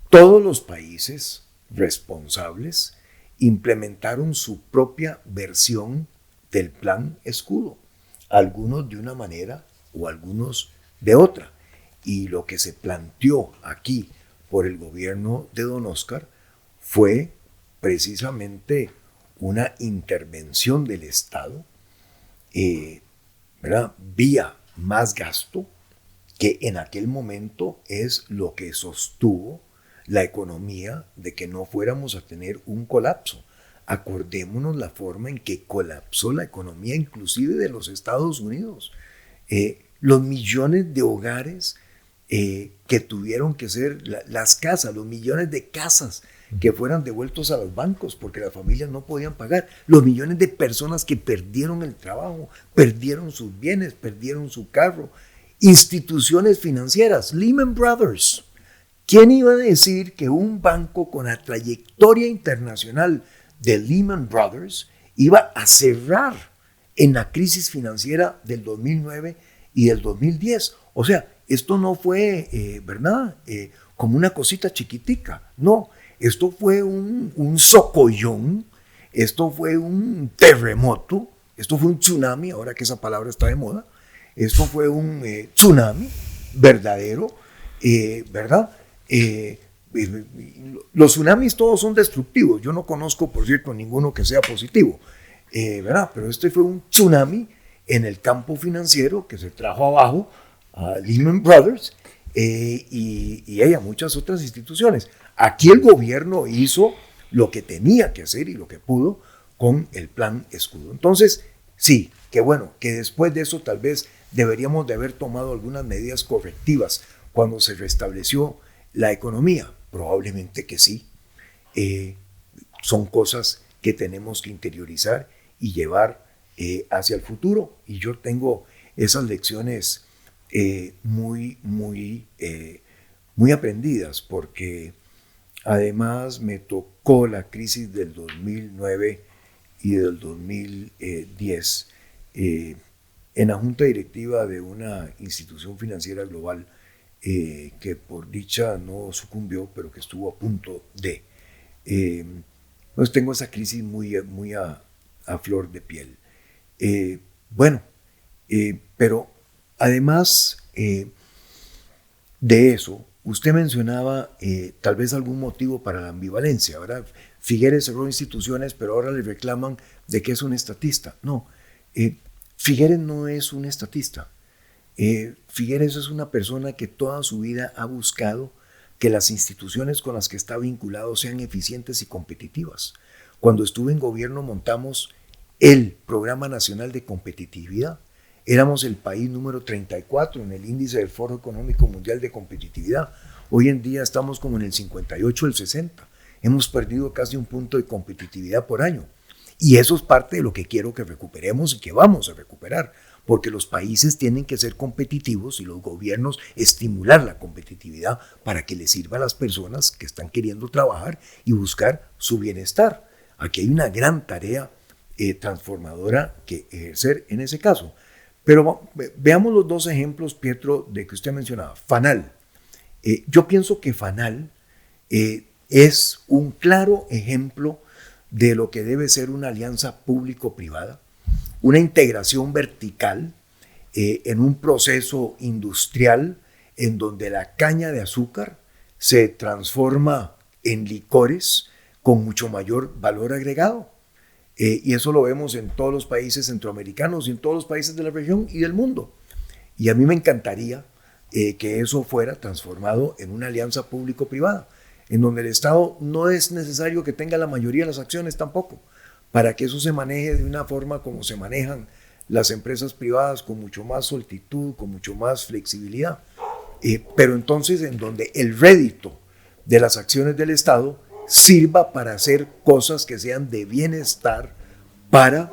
E: Todos los países responsables implementaron su propia versión del plan escudo, algunos de una manera o algunos de otra. Y lo que se planteó aquí por el gobierno de Don Oscar fue precisamente una intervención del Estado, ¿verdad?, vía más gasto, que en aquel momento es lo que sostuvo la economía de que no fuéramos a tener un colapso. Acordémonos la forma en que colapsó la economía inclusive de los Estados Unidos. Los millones de hogares que tuvieron que ser las casas, los millones de casas que fueran devueltos a los bancos porque las familias no podían pagar, los millones de personas que perdieron el trabajo, perdieron sus bienes, perdieron su carro, instituciones financieras, Lehman Brothers. ¿Quién iba a decir que un banco con la trayectoria internacional de Lehman Brothers iba a cerrar en la crisis financiera del 2009 y del 2010? O sea, esto no fue, ¿verdad?, como una cosita chiquitica. No, esto fue un socollón, esto fue un terremoto, esto fue un tsunami, ahora que esa palabra está de moda. Esto fue un tsunami verdadero, ¿verdad? Los tsunamis todos son destructivos. Yo no conozco, por cierto, ninguno que sea positivo, ¿verdad? Pero este fue un tsunami en el campo financiero que se trajo abajo a Lehman Brothers y a muchas otras instituciones. Aquí el gobierno hizo lo que tenía que hacer y lo que pudo con el plan escudo. Entonces, sí, que bueno, que después de eso tal vez deberíamos de haber tomado algunas medidas correctivas cuando se restableció la economía. Probablemente que sí. Son cosas que tenemos que interiorizar y llevar hacia el futuro. Y yo tengo esas lecciones muy aprendidas, porque además me tocó la crisis del 2009 y del 2010 en la junta directiva de una institución financiera global que por dicha no sucumbió, pero que estuvo a punto de. Pues tengo esa crisis muy a flor de piel. Pero además de eso, usted mencionaba tal vez algún motivo para la ambivalencia, ¿verdad? Figueres cerró instituciones, pero ahora le reclaman de que es un estatista. No, Figueres no es un estatista. Figueres es una persona que toda su vida ha buscado que las instituciones con las que está vinculado sean eficientes y competitivas. Cuando estuve en gobierno montamos el Programa Nacional de Competitividad. Éramos el país número 34 en el índice del Foro Económico Mundial de Competitividad. Hoy en día estamos como en el 58, el 60. Hemos perdido casi un punto de competitividad por año. Y eso es parte de lo que quiero que recuperemos y que vamos a recuperar, porque los países tienen que ser competitivos y los gobiernos estimular la competitividad para que les sirva a las personas que están queriendo trabajar y buscar su bienestar. Aquí hay una gran tarea transformadora que ejercer en ese caso. Pero veamos los dos ejemplos, Pietro, de que usted mencionaba. Fanal. Yo pienso que Fanal es un claro ejemplo de lo que debe ser una alianza público-privada, una integración vertical en un proceso industrial en donde la caña de azúcar se transforma en licores con mucho mayor valor agregado. Y eso lo vemos en todos los países centroamericanos y en todos los países de la región y del mundo. Y a mí me encantaría que eso fuera transformado en una alianza público-privada, en donde el Estado no es necesario que tenga la mayoría de las acciones tampoco, para que eso se maneje de una forma como se manejan las empresas privadas, con mucho más soltitud, con mucho más flexibilidad. Pero entonces en donde el rédito de las acciones del Estado sirva para hacer cosas que sean de bienestar para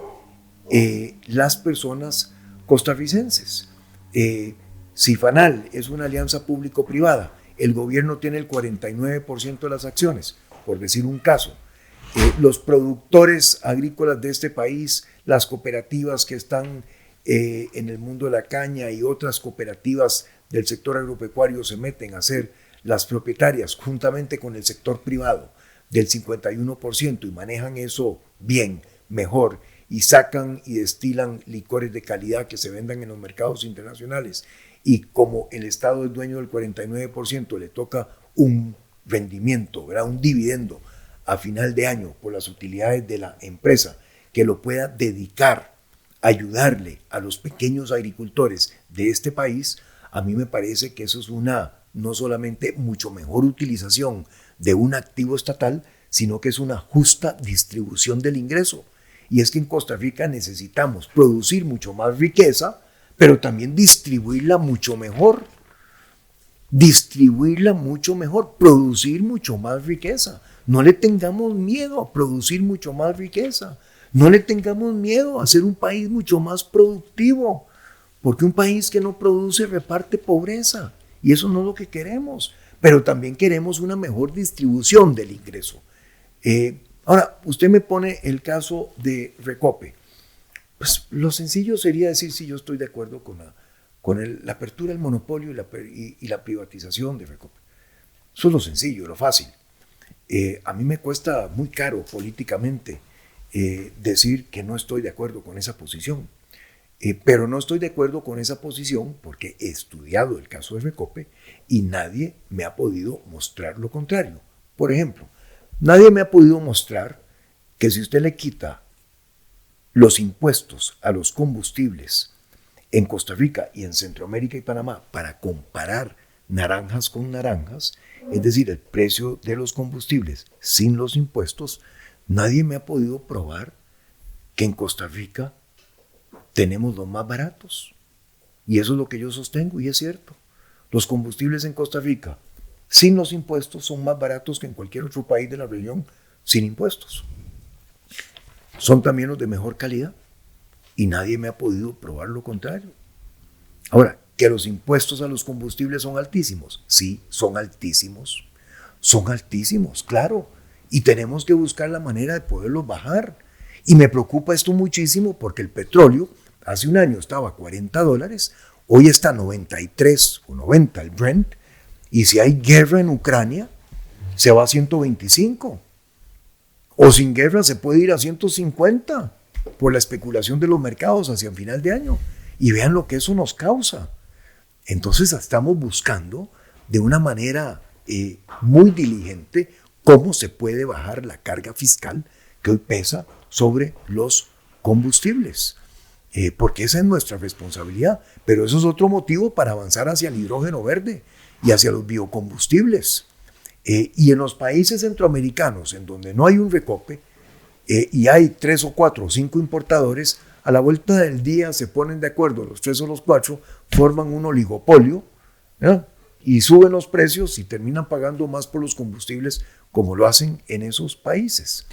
E: las personas costarricenses. Si Fanal es una alianza público-privada, el gobierno tiene el 49% de las acciones, por decir un caso. Los productores agrícolas de este país, las cooperativas que están en el mundo de la caña y otras cooperativas del sector agropecuario se meten a ser las propietarias juntamente con el sector privado del 51% y manejan eso bien, mejor, y sacan y destilan licores de calidad que se vendan en los mercados internacionales. Y como el Estado es dueño del 49%, le toca un rendimiento, ¿verdad? Un dividendo a final de año por las utilidades de la empresa, que lo pueda dedicar a ayudarle a los pequeños agricultores de este país. A mí me parece que eso es una, no solamente mucho mejor utilización de un activo estatal, sino que es una justa distribución del ingreso. Y es que en Costa Rica necesitamos producir mucho más riqueza, pero también distribuirla mucho mejor. Producir mucho más riqueza. No le tengamos miedo a producir mucho más riqueza. No le tengamos miedo a ser un país mucho más productivo, porque un país que no produce reparte pobreza, y eso no es lo que queremos, pero también queremos una mejor distribución del ingreso. Ahora, usted me pone el caso de Recope. Pues lo sencillo sería decir si yo estoy de acuerdo con la apertura del monopolio y la privatización de Recope. Eso es lo sencillo, lo fácil. A mí me cuesta muy caro políticamente decir que no estoy de acuerdo con esa posición. Pero no estoy de acuerdo con esa posición porque he estudiado el caso de Recope y nadie me ha podido mostrar lo contrario. Por ejemplo, nadie me ha podido mostrar que si usted le quita los impuestos a los combustibles en Costa Rica y en Centroamérica y Panamá para comparar naranjas con naranjas, es decir, el precio de los combustibles sin los impuestos, nadie me ha podido probar que en Costa Rica tenemos los más baratos. Y eso es lo que yo sostengo, y es cierto. Los combustibles en Costa Rica, sin los impuestos, son más baratos que en cualquier otro país de la región sin impuestos. Son también los de mejor calidad y nadie me ha podido probar lo contrario. Ahora, que los impuestos a los combustibles son altísimos. Sí, son altísimos. Son altísimos, claro. Y tenemos que buscar la manera de poderlos bajar. Y me preocupa esto muchísimo porque el petróleo hace un año estaba a $40, hoy está a 93 o 90 el Brent. Y si hay guerra en Ucrania, se va a 125. O sin guerra se puede ir a 150 por la especulación de los mercados hacia el final de año. Y vean lo que eso nos causa. Entonces estamos buscando de una manera muy diligente cómo se puede bajar la carga fiscal que hoy pesa sobre los combustibles. Porque esa es nuestra responsabilidad. Pero eso es otro motivo para avanzar hacia el hidrógeno verde y hacia los biocombustibles. Y en los países centroamericanos, en donde no hay un recope, y hay 3 o 4 o 5 importadores, a la vuelta del día se ponen de acuerdo los 3 o los 4, forman un oligopolio, ¿no? Y suben los precios y terminan pagando más por los combustibles como lo hacen en esos países.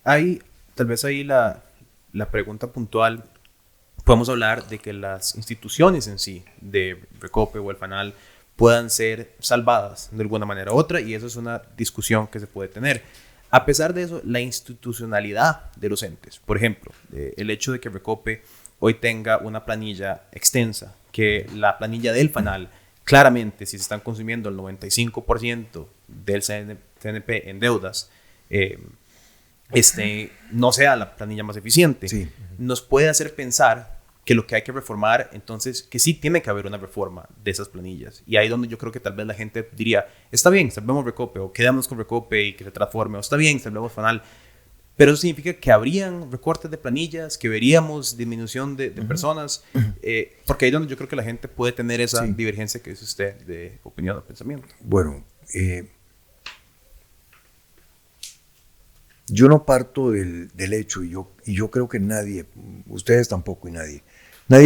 A: Tal vez ahí la pregunta puntual, podemos hablar de que las instituciones en sí, de Recope o el FANAL, puedan ser salvadas de alguna manera u otra, y eso es una discusión que se puede tener. A pesar de eso, la institucionalidad de los entes, por ejemplo, el hecho de que Recope hoy tenga una planilla extensa, que la planilla del FANAL, claramente, si se están consumiendo el 95% del CNP en deudas, no sea la planilla más eficiente,
E: Sí.
A: nos puede hacer pensar que lo que hay que reformar, entonces, que sí tiene que haber una reforma de esas planillas. Y ahí donde yo creo que tal vez la gente diría, está bien, salvemos Recope, o quedamos con Recope y que se transforme, o está bien, salvemos FANAL. Pero eso significa que habrían recortes de planillas, que veríamos disminución de personas, porque ahí es donde yo creo que la gente puede tener esa divergencia que dice usted de opinión o pensamiento.
E: Bueno, yo no parto del hecho, y yo creo que nadie, ustedes tampoco y nadie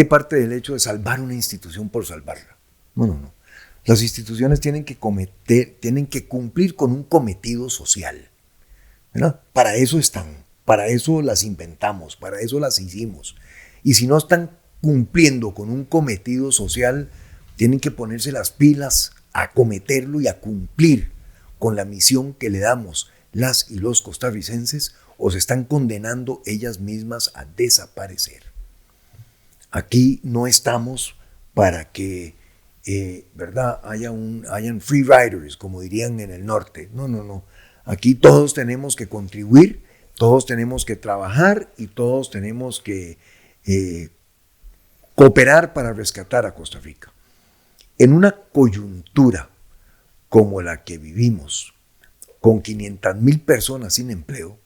E: parte del hecho de salvar una institución por salvarla. No. Las instituciones tienen que cumplir con un cometido social, ¿verdad? Para eso están, para eso las inventamos, para eso las hicimos. Y si no están cumpliendo con un cometido social, tienen que ponerse las pilas a acometerlo y a cumplir con la misión que le damos las y los costarricenses, o se están condenando ellas mismas a desaparecer. Aquí no estamos para que, ¿verdad?, hayan free riders, como dirían en el norte. No. Aquí todos tenemos que contribuir, todos tenemos que trabajar y todos tenemos que cooperar para rescatar a Costa Rica. En una coyuntura como la que vivimos, con 500,000 personas sin empleo,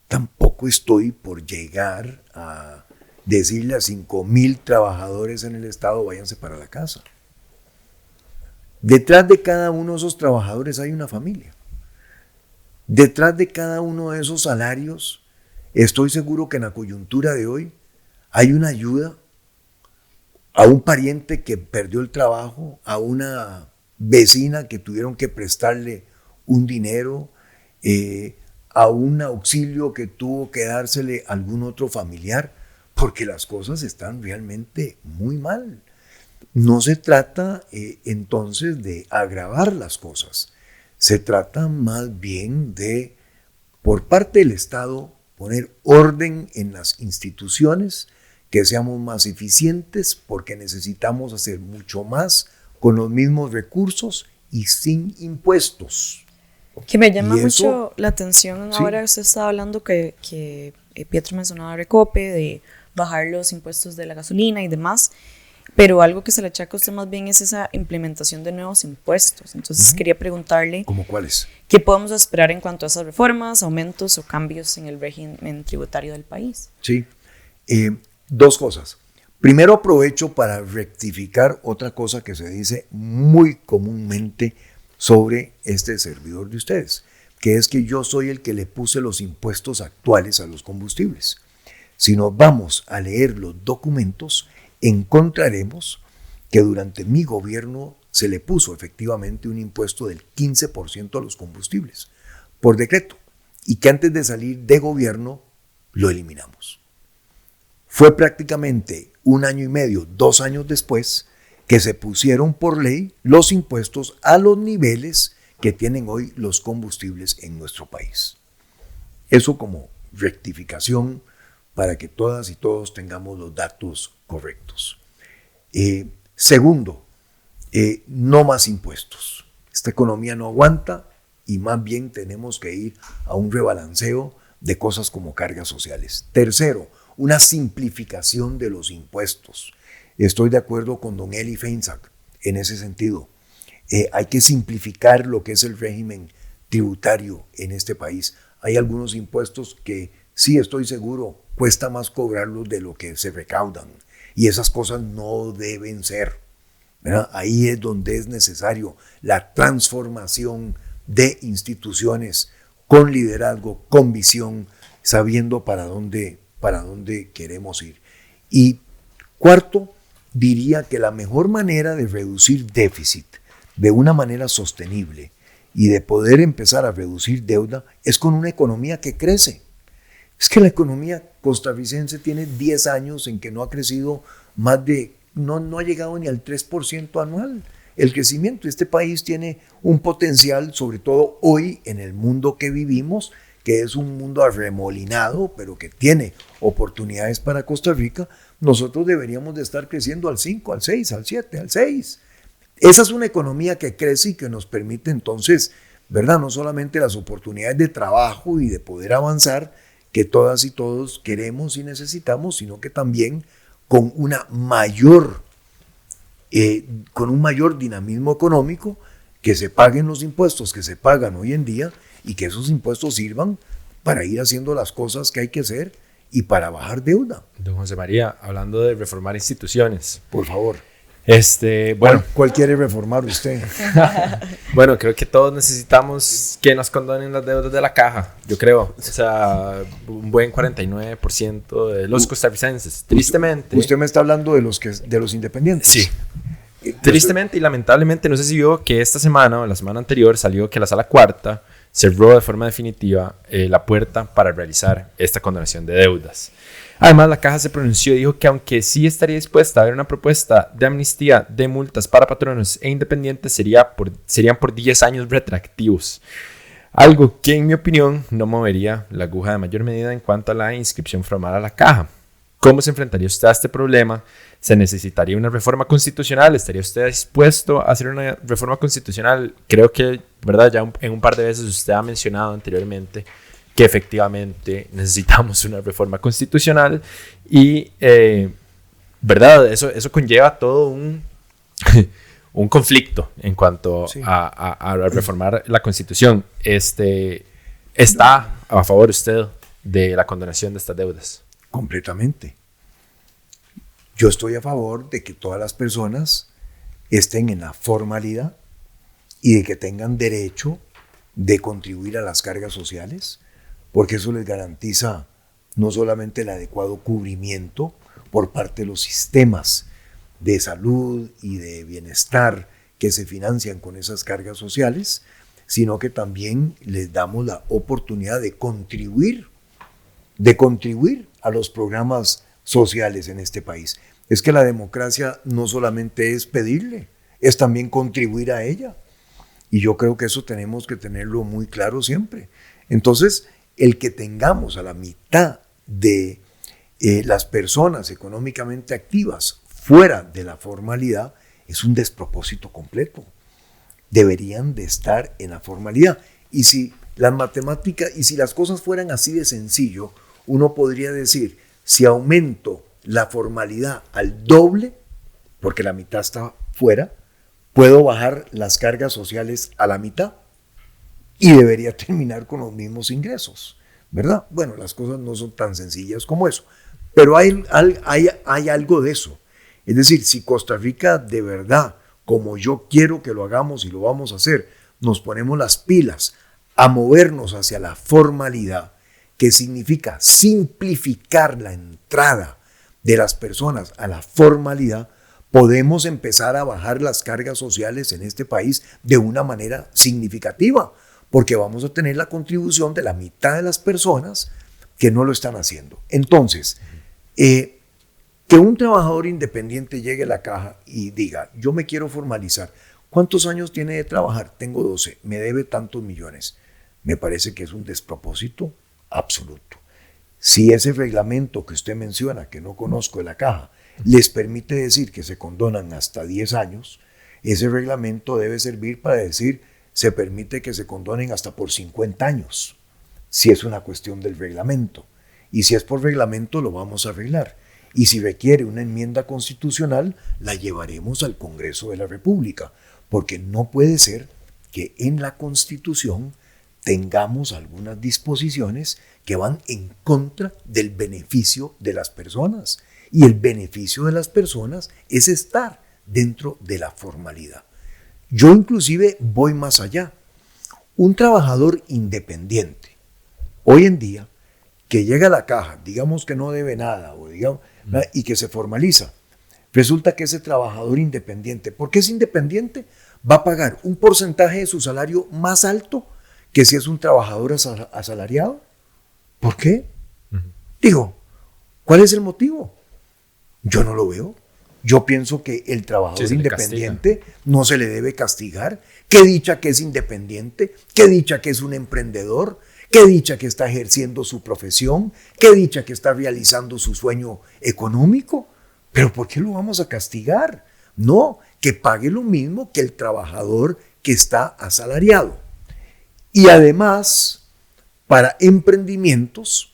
E: tampoco estoy por llegar a decirle a 5,000 trabajadores en el Estado, váyanse para la casa. Detrás de cada uno de esos trabajadores hay una familia. Detrás de cada uno de esos salarios, estoy seguro que en la coyuntura de hoy hay una ayuda a un pariente que perdió el trabajo, a una vecina que tuvieron que prestarle un dinero, a un auxilio que tuvo que dársele a algún otro familiar, porque las cosas están realmente muy mal. No se trata entonces de agravar las cosas, se trata más bien de, por parte del Estado, poner orden en las instituciones, que seamos más eficientes, porque necesitamos hacer mucho más con los mismos recursos y sin impuestos.
C: Que me llama
E: Y eso-
C: mucho la atención
E: Sí.
C: ahora usted estaba hablando que Pietro mencionaba Recope, de bajar los impuestos de la gasolina y demás, pero algo que se le achaca a usted más bien es esa implementación de nuevos impuestos. Entonces quería preguntarle
E: ¿Cómo cuáles?
C: qué podemos esperar en cuanto a esas reformas, aumentos o cambios en el régimen tributario del país.
E: Sí. Dos cosas. Primero aprovecho para rectificar otra cosa que se dice muy comúnmente sobre este servidor de ustedes, que es que yo soy el que le puse los impuestos actuales a los combustibles. Si nos vamos a leer los documentos, encontraremos que durante mi gobierno se le puso efectivamente un impuesto del 15% a los combustibles, por decreto, y que antes de salir de gobierno lo eliminamos. Fue prácticamente 1 año y medio, 2 años después, que se pusieron por ley los impuestos a los niveles que tienen hoy los combustibles en nuestro país. Eso como rectificación para que todas y todos tengamos los datos correctos. Segundo, no más impuestos. Esta economía no aguanta y más bien tenemos que ir a un rebalanceo de cosas como cargas sociales. Tercero, una simplificación de los impuestos. Estoy de acuerdo con don Eli Feinsack en ese sentido. Hay que simplificar lo que es el régimen tributario en este país. Hay algunos impuestos que sí estoy seguro cuesta más cobrarlos de lo que se recaudan y esas cosas no deben ser, ¿verdad? Ahí es donde es necesario la transformación de instituciones con liderazgo, con visión, sabiendo para dónde queremos ir. Y cuarto, diría que la mejor manera de reducir déficit de una manera sostenible y de poder empezar a reducir deuda es con una economía que crece. Es que la economía costarricense tiene 10 años en que no ha crecido más de, no ha llegado ni al 3% anual. El crecimiento de este país tiene un potencial, sobre todo hoy en el mundo que vivimos, que es un mundo arremolinado, pero que tiene oportunidades para Costa Rica. Nosotros deberíamos de estar creciendo al 5, al 6, al 7, al 6. Esa es una economía que crece y que nos permite entonces, ¿verdad? No solamente las oportunidades de trabajo y de poder avanzar que todas y todos queremos y necesitamos, sino que también con un mayor dinamismo económico, que se paguen los impuestos que se pagan hoy en día y que esos impuestos sirvan para ir haciendo las cosas que hay que hacer y para bajar deuda.
B: Don José María, hablando de reformar instituciones.
E: Por favor.
B: Bueno,
E: ¿Cuál quiere reformar usted?
B: Bueno, creo que todos necesitamos que nos condonen las deudas de la caja, yo creo. O sea, un buen 49% de los costarricenses, tristemente.
E: Usted me está hablando de los independientes.
B: Sí. Tristemente y lamentablemente, no sé si vio que esta semana o la semana anterior salió que la Sala Cuarta cerró de forma definitiva la puerta para realizar esta condonación de deudas. Además, la Caja se pronunció y dijo que aunque sí estaría dispuesta a ver una propuesta de amnistía de multas para patronos e independientes, serían por 10 años retroactivos. Algo que, en mi opinión, no movería la aguja de mayor medida en cuanto a la inscripción formal a la Caja. ¿Cómo se enfrentaría usted a este problema? ¿Se necesitaría una reforma constitucional? ¿Estaría usted dispuesto a hacer una reforma constitucional? Creo que, ¿verdad? Ya en un par de veces usted ha mencionado anteriormente que efectivamente necesitamos una reforma constitucional y, ¿verdad? Eso conlleva todo un conflicto en cuanto a reformar la Constitución. ¿Está a favor usted de la condonación de estas deudas?
E: Completamente. Yo estoy a favor de que todas las personas estén en la formalidad y de que tengan derecho de contribuir a las cargas sociales, porque eso les garantiza no solamente el adecuado cubrimiento por parte de los sistemas de salud y de bienestar que se financian con esas cargas sociales, sino que también les damos la oportunidad de contribuir a los programas sociales en este país. Es que la democracia no solamente es pedirle, es también contribuir a ella. Y yo creo que eso tenemos que tenerlo muy claro siempre. Entonces, el que tengamos a la mitad de las personas económicamente activas fuera de la formalidad es un despropósito completo. Deberían de estar en la formalidad. Y si las matemáticas, y si las cosas fueran así de sencillo, uno podría decir, si aumento la formalidad al doble, porque la mitad está fuera, puedo bajar las cargas sociales a la mitad y debería terminar con los mismos ingresos, ¿verdad? Bueno, las cosas no son tan sencillas como eso, pero hay algo de eso. Es decir, si Costa Rica de verdad, como yo quiero que lo hagamos y lo vamos a hacer, nos ponemos las pilas a movernos hacia la formalidad, que significa simplificar la entrada de las personas a la formalidad, podemos empezar a bajar las cargas sociales en este país de una manera significativa, porque vamos a tener la contribución de la mitad de las personas que no lo están haciendo. Entonces, que un trabajador independiente llegue a la caja y diga, yo me quiero formalizar. ¿Cuántos años tiene de trabajar? Tengo 12, me debe tantos millones. Me parece que es un despropósito absoluto. Si ese reglamento que usted menciona, que no conozco de la caja, les permite decir que se condonan hasta 10 años, ese reglamento debe servir para decir, se permite que se condonen hasta por 50 años, si es una cuestión del reglamento. Y si es por reglamento, lo vamos a arreglar. Y si requiere una enmienda constitucional, la llevaremos al Congreso de la República, porque no puede ser que en la Constitución tengamos algunas disposiciones que van en contra del beneficio de las personas. Y el beneficio de las personas es estar dentro de la formalidad. Yo inclusive voy más allá. Un trabajador independiente, hoy en día, que llega a la caja, digamos que no debe nada, o digamos, y que se formaliza, resulta que ese trabajador independiente, ¿por qué es independiente? Va a pagar un porcentaje de su salario más alto que si es un trabajador asalariado. ¿Por qué? Digo, ¿cuál es el motivo? Yo no lo veo. Yo pienso que el trabajador independiente no se le debe castigar. Qué dicha que es independiente, qué dicha que es un emprendedor, qué dicha que está ejerciendo su profesión, qué dicha que está realizando su sueño económico. Pero ¿por qué lo vamos a castigar? No, que pague lo mismo que el trabajador que está asalariado. Y además, para emprendimientos,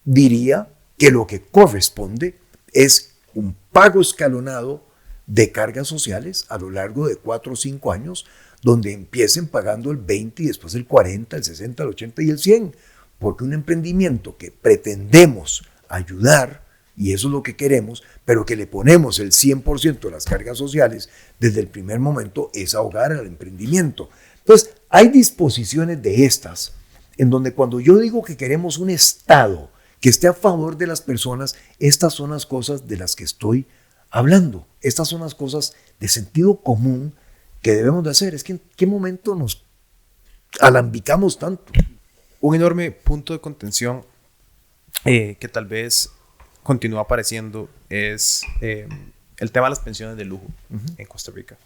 E: diría que lo que corresponde es un pago escalonado de cargas sociales a lo largo de 4 o 5 años, donde empiecen pagando el 20 y después el 40, el 60, el 80 y el 100. Porque un emprendimiento que pretendemos ayudar, y eso es lo que queremos, pero que le ponemos el 100% de las cargas sociales desde el primer momento, es ahogar al emprendimiento. Entonces, hay disposiciones de estas, en donde cuando yo digo que queremos un Estado que esté a favor de las personas, estas son las cosas de las que estoy hablando. Estas son las cosas de sentido común que debemos de hacer. Es que en qué momento nos alambicamos tanto.
A: Un enorme punto de contención que tal vez continúa apareciendo es el tema de las pensiones de lujo en Costa Rica.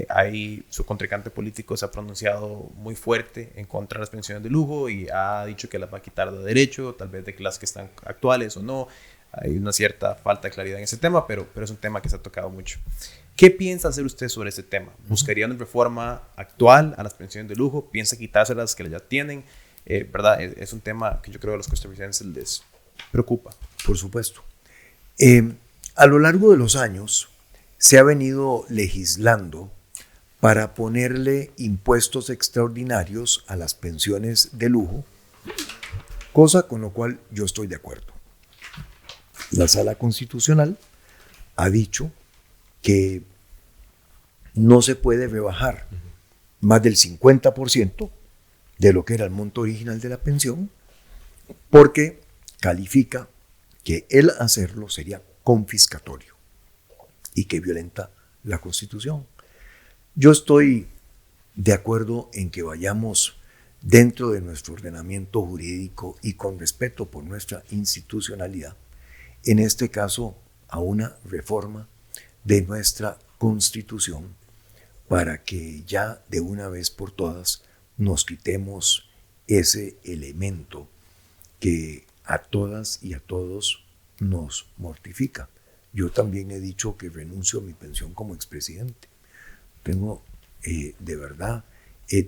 A: Ahí su contrincante político se ha pronunciado muy fuerte en contra de las pensiones de lujo y ha dicho que las va a quitar de derecho, tal vez de las que están actuales o no. Hay una cierta falta de claridad en ese tema, pero es un tema que se ha tocado mucho. ¿Qué piensa hacer usted sobre ese tema? ¿Buscaría una reforma actual a las pensiones de lujo? ¿Piensa quitárselas que ya tienen? ¿Verdad? Es un tema que yo creo que a los costarricenses les preocupa.
E: Por supuesto. A lo largo de los años se ha venido legislando para ponerle impuestos extraordinarios a las pensiones de lujo, cosa con lo cual yo estoy de acuerdo. La Sala Constitucional ha dicho que no se puede rebajar más del 50% de lo que era el monto original de la pensión, porque califica que el hacerlo sería confiscatorio y que violenta la Constitución. Yo estoy de acuerdo en que vayamos dentro de nuestro ordenamiento jurídico y con respeto por nuestra institucionalidad, en este caso a una reforma de nuestra Constitución para que ya de una vez por todas nos quitemos ese elemento que a todas y a todos nos mortifica. Yo también he dicho que renuncio a mi pensión como expresidente. Tengo, de verdad,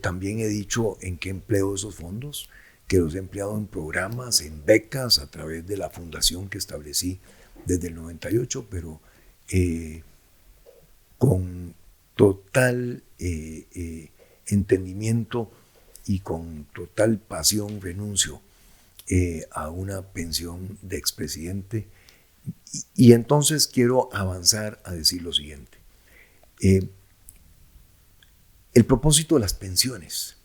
E: también he dicho en qué empleo esos fondos, que los he empleado en programas, en becas, a través de la fundación que establecí desde el 98, pero con total entendimiento y con total pasión renuncio a una pensión de expresidente. Y entonces quiero avanzar a decir lo siguiente. El propósito de las pensiones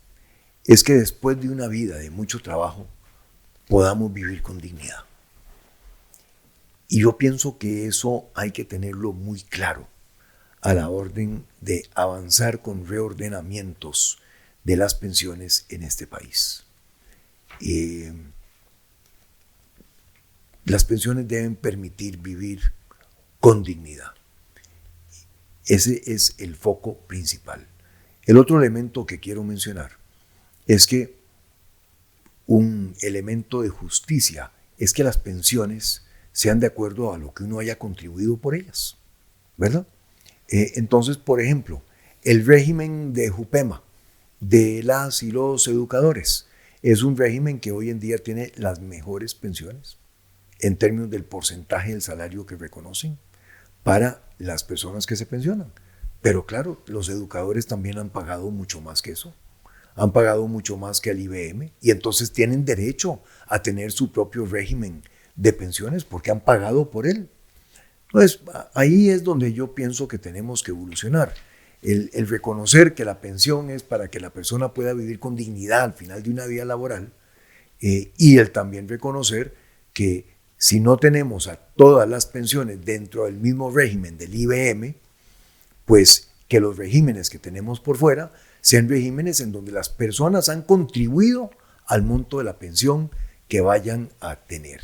E: es que después de una vida de mucho trabajo, podamos vivir con dignidad. Y yo pienso que eso hay que tenerlo muy claro a la orden de avanzar con reordenamientos de las pensiones en este país. Las pensiones deben permitir vivir con dignidad. Ese es el foco principal. El otro elemento que quiero mencionar es que un elemento de justicia es que las pensiones sean de acuerdo a lo que uno haya contribuido por ellas, ¿verdad? Entonces, por ejemplo, el régimen de Jupema, de las y los educadores, es un régimen que hoy en día tiene las mejores pensiones en términos del porcentaje del salario que reconocen para las personas que se pensionan. Pero claro, los educadores también han pagado mucho más que eso. Han pagado mucho más que el IBM y entonces tienen derecho a tener su propio régimen de pensiones porque han pagado por él. Entonces, ahí es donde yo pienso que tenemos que evolucionar. El reconocer que la pensión es para que la persona pueda vivir con dignidad al final de una vida laboral y el también reconocer que si no tenemos a todas las pensiones dentro del mismo régimen del IBM, pues que los regímenes que tenemos por fuera sean regímenes en donde las personas han contribuido al monto de la pensión que vayan a tener.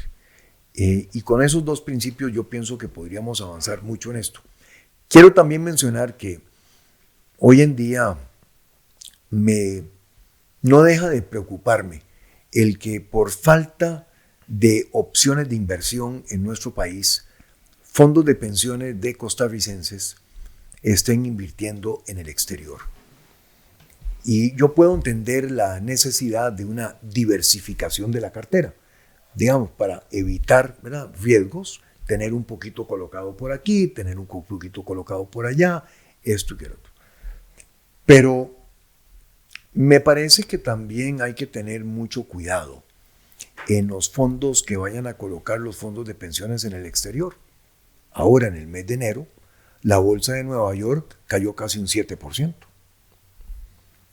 E: Y con esos dos principios yo pienso que podríamos avanzar mucho en esto. Quiero también mencionar que hoy en día no deja de preocuparme el que por falta de opciones de inversión en nuestro país, fondos de pensiones de costarricenses estén invirtiendo en el exterior. Y yo puedo entender la necesidad de una diversificación de la cartera, digamos, para evitar, ¿verdad?, riesgos, tener un poquito colocado por aquí, tener un poquito colocado por allá, esto y que lo otro. Pero me parece que también hay que tener mucho cuidado en los fondos que vayan a colocar los fondos de pensiones en el exterior. Ahora, en el mes de enero, la bolsa de Nueva York cayó casi un 7%.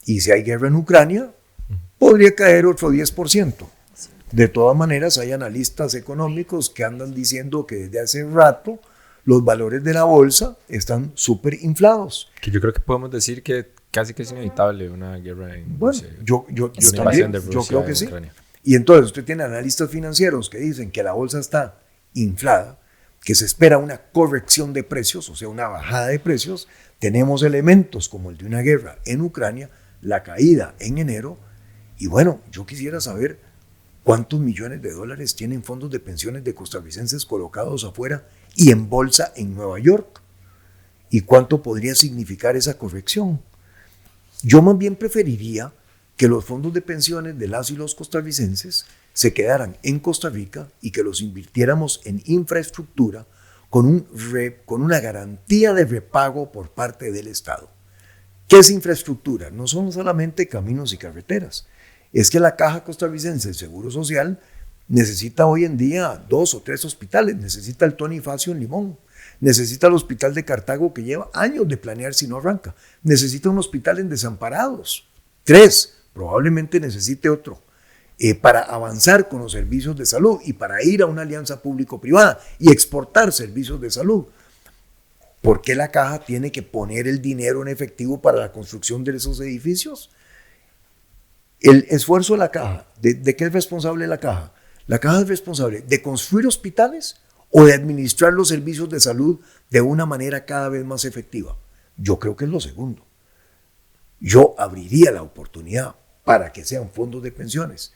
E: Y si hay guerra en Ucrania, podría caer otro 10%. De todas maneras, hay analistas económicos que andan diciendo que desde hace rato los valores de la bolsa están súper inflados.
B: Que yo creo que podemos decir que casi que es inevitable una guerra en
E: Bueno,
B: Rusia.
E: yo también, yo creo que sí.
B: Ucrania.
E: Y entonces usted tiene analistas financieros que dicen que la bolsa está inflada, que se espera una corrección de precios, o sea, una bajada de precios. Tenemos elementos como el de una guerra en Ucrania, la caída en enero, y bueno, yo quisiera saber cuántos millones de dólares tienen fondos de pensiones de costarricenses colocados afuera y en bolsa en Nueva York, y cuánto podría significar esa corrección. Yo más bien preferiría que los fondos de pensiones de las y los costarricenses se quedaran en Costa Rica y que los invirtiéramos en infraestructura con una garantía de repago por parte del Estado. ¿Qué es infraestructura? No son solamente caminos y carreteras. Es que la Caja Costarricense del Seguro Social necesita hoy en día 2 o 3 hospitales. Necesita el Tony Facio en Limón. Necesita el hospital de Cartago que lleva años de planear si no arranca. Necesita un hospital en Desamparados. 3. Probablemente necesite otro. Para avanzar con los servicios de salud y para ir a una alianza público-privada y exportar servicios de salud. ¿Por qué la Caja tiene que poner el dinero en efectivo para la construcción de esos edificios? El esfuerzo de la Caja, ¿de qué es responsable la Caja? La Caja es responsable de construir hospitales o de administrar los servicios de salud de una manera cada vez más efectiva. Yo creo que es lo segundo. Yo abriría la oportunidad para que sean fondos de pensiones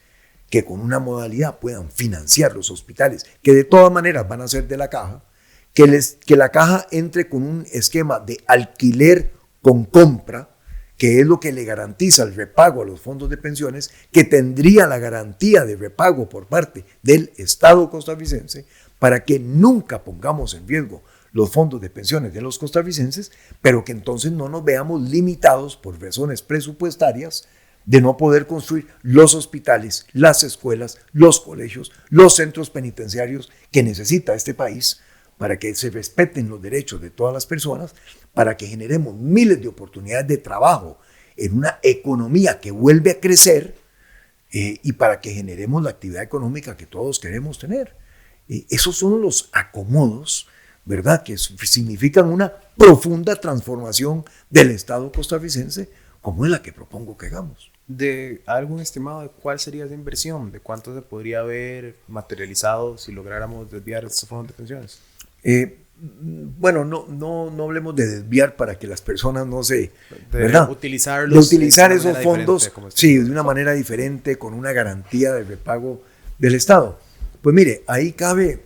E: que con una modalidad puedan financiar los hospitales, que de todas maneras van a ser de la Caja, que la Caja entre con un esquema de alquiler con compra, que es lo que le garantiza el repago a los fondos de pensiones, que tendría la garantía de repago por parte del Estado costarricense, para que nunca pongamos en riesgo los fondos de pensiones de los costarricenses, pero que entonces no nos veamos limitados por razones presupuestarias de no poder construir los hospitales, las escuelas, los colegios, los centros penitenciarios que necesita este país para que se respeten los derechos de todas las personas, para que generemos miles de oportunidades de trabajo en una economía que vuelve a crecer, y para que generemos la actividad económica que todos queremos tener. Esos son los acomodos, ¿verdad?, que significan una profunda transformación del Estado costarricense, como es la que propongo que hagamos.
A: ¿De algún estimado de cuál sería esa inversión? ¿De cuánto se podría haber materializado si lográramos desviar estos fondos de pensiones?
E: Bueno, no hablemos de desviar para que las personas no se...
A: De
E: ¿verdad?
A: utilizarlos.
E: De utilizar
A: de una
E: esos
A: manera
E: fondos,
A: diferente, como
E: sí, de una manera diferente, con una garantía de repago del Estado. Pues mire, ahí cabe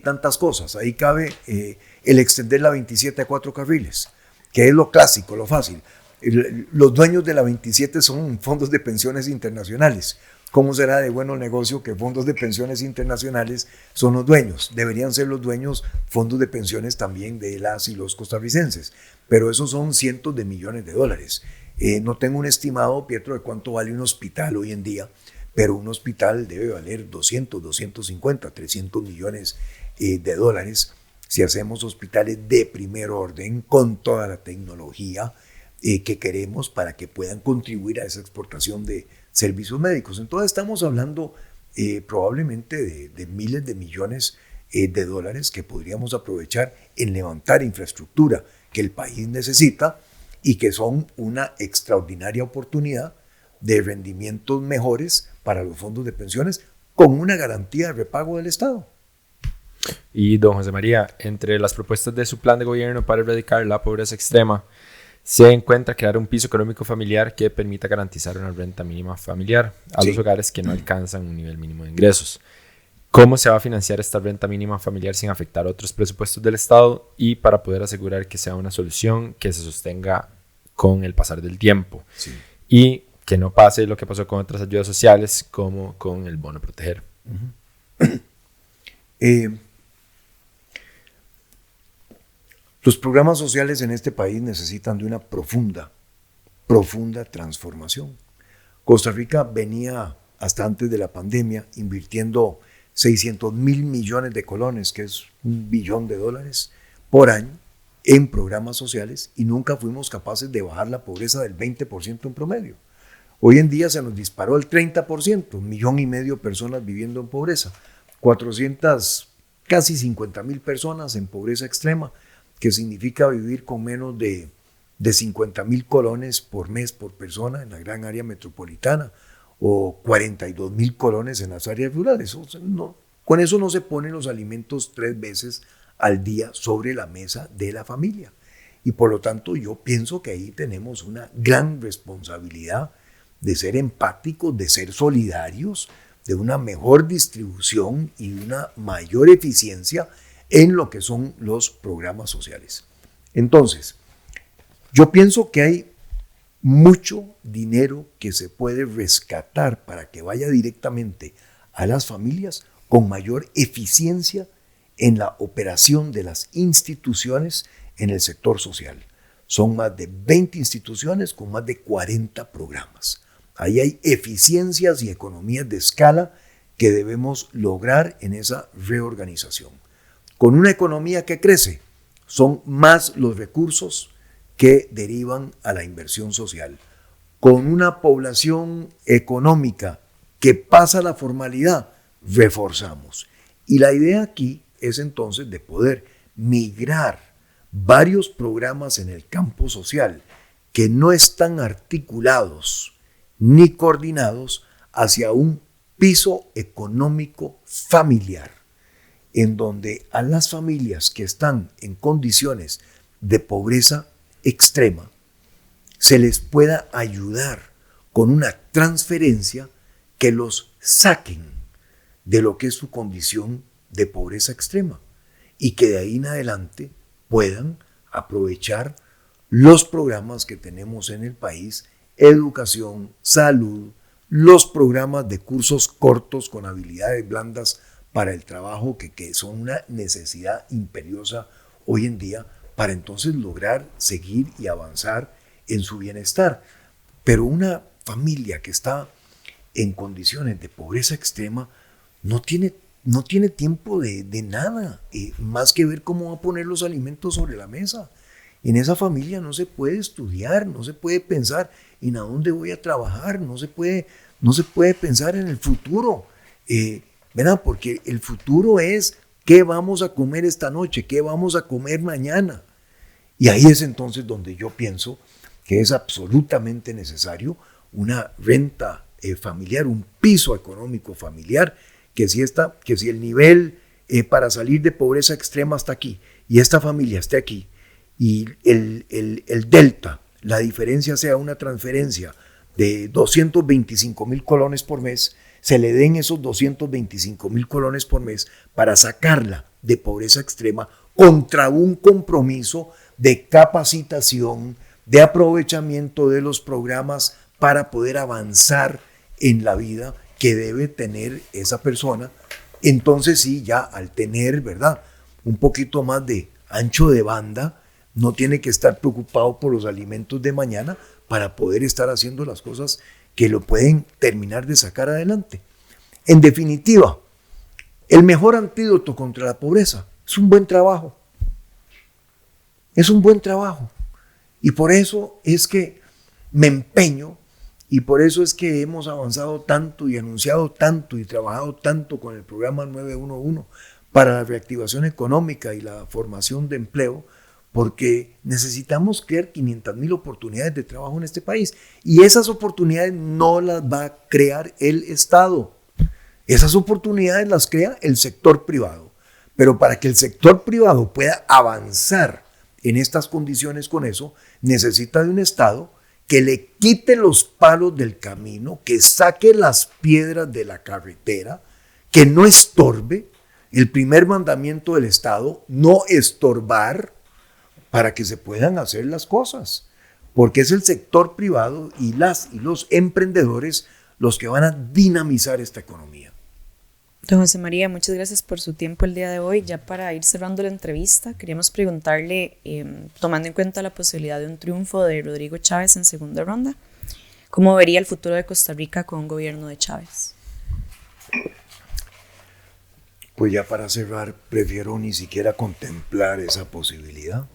E: tantas cosas. Ahí cabe el extender la 27 a 4 carriles, que es lo clásico, lo fácil. Los dueños de la 27 son fondos de pensiones internacionales. ¿Cómo será de bueno negocio que fondos de pensiones internacionales son los dueños? Deberían ser los dueños fondos de pensiones también de las y los costarricenses, pero esos son cientos de millones de dólares. No tengo un estimado, Pietro, de cuánto vale un hospital hoy en día, pero un hospital debe valer 200, 250, 300 millones de dólares si hacemos hospitales de primer orden con toda la tecnología que queremos para que puedan contribuir a esa exportación de servicios médicos. Entonces estamos hablando probablemente de miles de millones de dólares que podríamos aprovechar en levantar infraestructura que el país necesita y que son una extraordinaria oportunidad de rendimientos mejores para los fondos de pensiones con una garantía de repago del Estado.
B: Y don José María, entre las propuestas de su plan de gobierno para erradicar la pobreza extrema, se encuentra crear un piso económico familiar que permita garantizar una renta mínima familiar a los hogares que no alcanzan un nivel mínimo de ingresos. ¿Cómo se va a financiar esta renta mínima familiar sin afectar otros presupuestos del Estado y para poder asegurar que sea una solución que se sostenga con el pasar del tiempo?
E: Sí.
B: Y que no pase lo que pasó con otras ayudas sociales como con el bono proteger.
E: Los programas sociales en este país necesitan de una profunda transformación. Costa Rica venía hasta antes de la pandemia invirtiendo 600 mil millones de colones, que es $1 billón por año, en programas sociales y nunca fuimos capaces de bajar la pobreza del 20% en promedio. Hoy en día se nos disparó el 30%, 1,5 millones de personas viviendo en pobreza, 400, casi 50 mil personas en pobreza extrema, que significa vivir con menos de 50 mil colones por mes por persona en la gran área metropolitana o 42 mil colones en las áreas rurales. O sea, con eso no se ponen los alimentos 3 veces al día sobre la mesa de la familia. Y por lo tanto yo pienso que ahí tenemos una gran responsabilidad de ser empáticos, de ser solidarios, de una mejor distribución y de una mayor eficiencia en lo que son los programas sociales. Entonces, yo pienso que hay mucho dinero que se puede rescatar para que vaya directamente a las familias con mayor eficiencia en la operación de las instituciones en el sector social. Son más de 20 instituciones con más de 40 programas. Ahí hay eficiencias y economías de escala que debemos lograr en esa reorganización. Con una economía que crece, son más los recursos que derivan a la inversión social. Con una población económica que pasa a la formalidad, reforzamos. Y la idea aquí es entonces de poder migrar varios programas en el campo social que no están articulados ni coordinados hacia un piso económico familiar, en donde a las familias que están en condiciones de pobreza extrema se les pueda ayudar con una transferencia que los saquen de lo que es su condición de pobreza extrema y que de ahí en adelante puedan aprovechar los programas que tenemos en el país, educación, salud, los programas de cursos cortos con habilidades blandas para el trabajo que son una necesidad imperiosa hoy en día para entonces lograr seguir y avanzar en su bienestar. Pero una familia que está en condiciones de pobreza extrema no tiene tiempo de nada, más que ver cómo va a poner los alimentos sobre la mesa. En esa familia no se puede estudiar, no se puede pensar en a dónde voy a trabajar, no se puede no se puede pensar en el futuro, ¿verdad? Porque el futuro es qué vamos a comer esta noche, qué vamos a comer mañana. Y ahí es entonces donde yo pienso que es absolutamente necesario una renta familiar, un piso económico familiar, que si el nivel para salir de pobreza extrema está aquí y esta familia esté aquí y el delta, la diferencia sea una transferencia de 225,000 colones por mes, se le den esos 225,000 colones por mes para sacarla de pobreza extrema contra un compromiso de capacitación, de aprovechamiento de los programas para poder avanzar en la vida que debe tener esa persona. Entonces sí, ya al tener, ¿verdad?, un poquito más de ancho de banda, no tiene que estar preocupado por los alimentos de mañana para poder estar haciendo las cosas que lo pueden terminar de sacar adelante. En definitiva, el mejor antídoto contra la pobreza es un buen trabajo. Es un buen trabajo. Y por eso es que me empeño y por eso es que hemos avanzado tanto y anunciado tanto y trabajado tanto con el programa 911 para la reactivación económica y la formación de empleo, porque necesitamos crear 500,000 oportunidades de trabajo en este país y esas oportunidades no las va a crear el Estado. Esas oportunidades las crea el sector privado. Pero para que el sector privado pueda avanzar en estas condiciones con eso, necesita de un Estado que le quite los palos del camino, que saque las piedras de la carretera, que no estorbe. El primer mandamiento del Estado, no estorbar para que se puedan hacer las cosas. Porque es el sector privado y los emprendedores los que van a dinamizar esta economía.
C: Don José María, muchas gracias por su tiempo el día de hoy. Ya para ir cerrando la entrevista, queríamos preguntarle, tomando en cuenta la posibilidad de un triunfo de Rodrigo Chávez en segunda ronda, ¿cómo vería el futuro de Costa Rica con un gobierno de Chávez?
E: Pues ya para cerrar, prefiero ni siquiera contemplar esa posibilidad.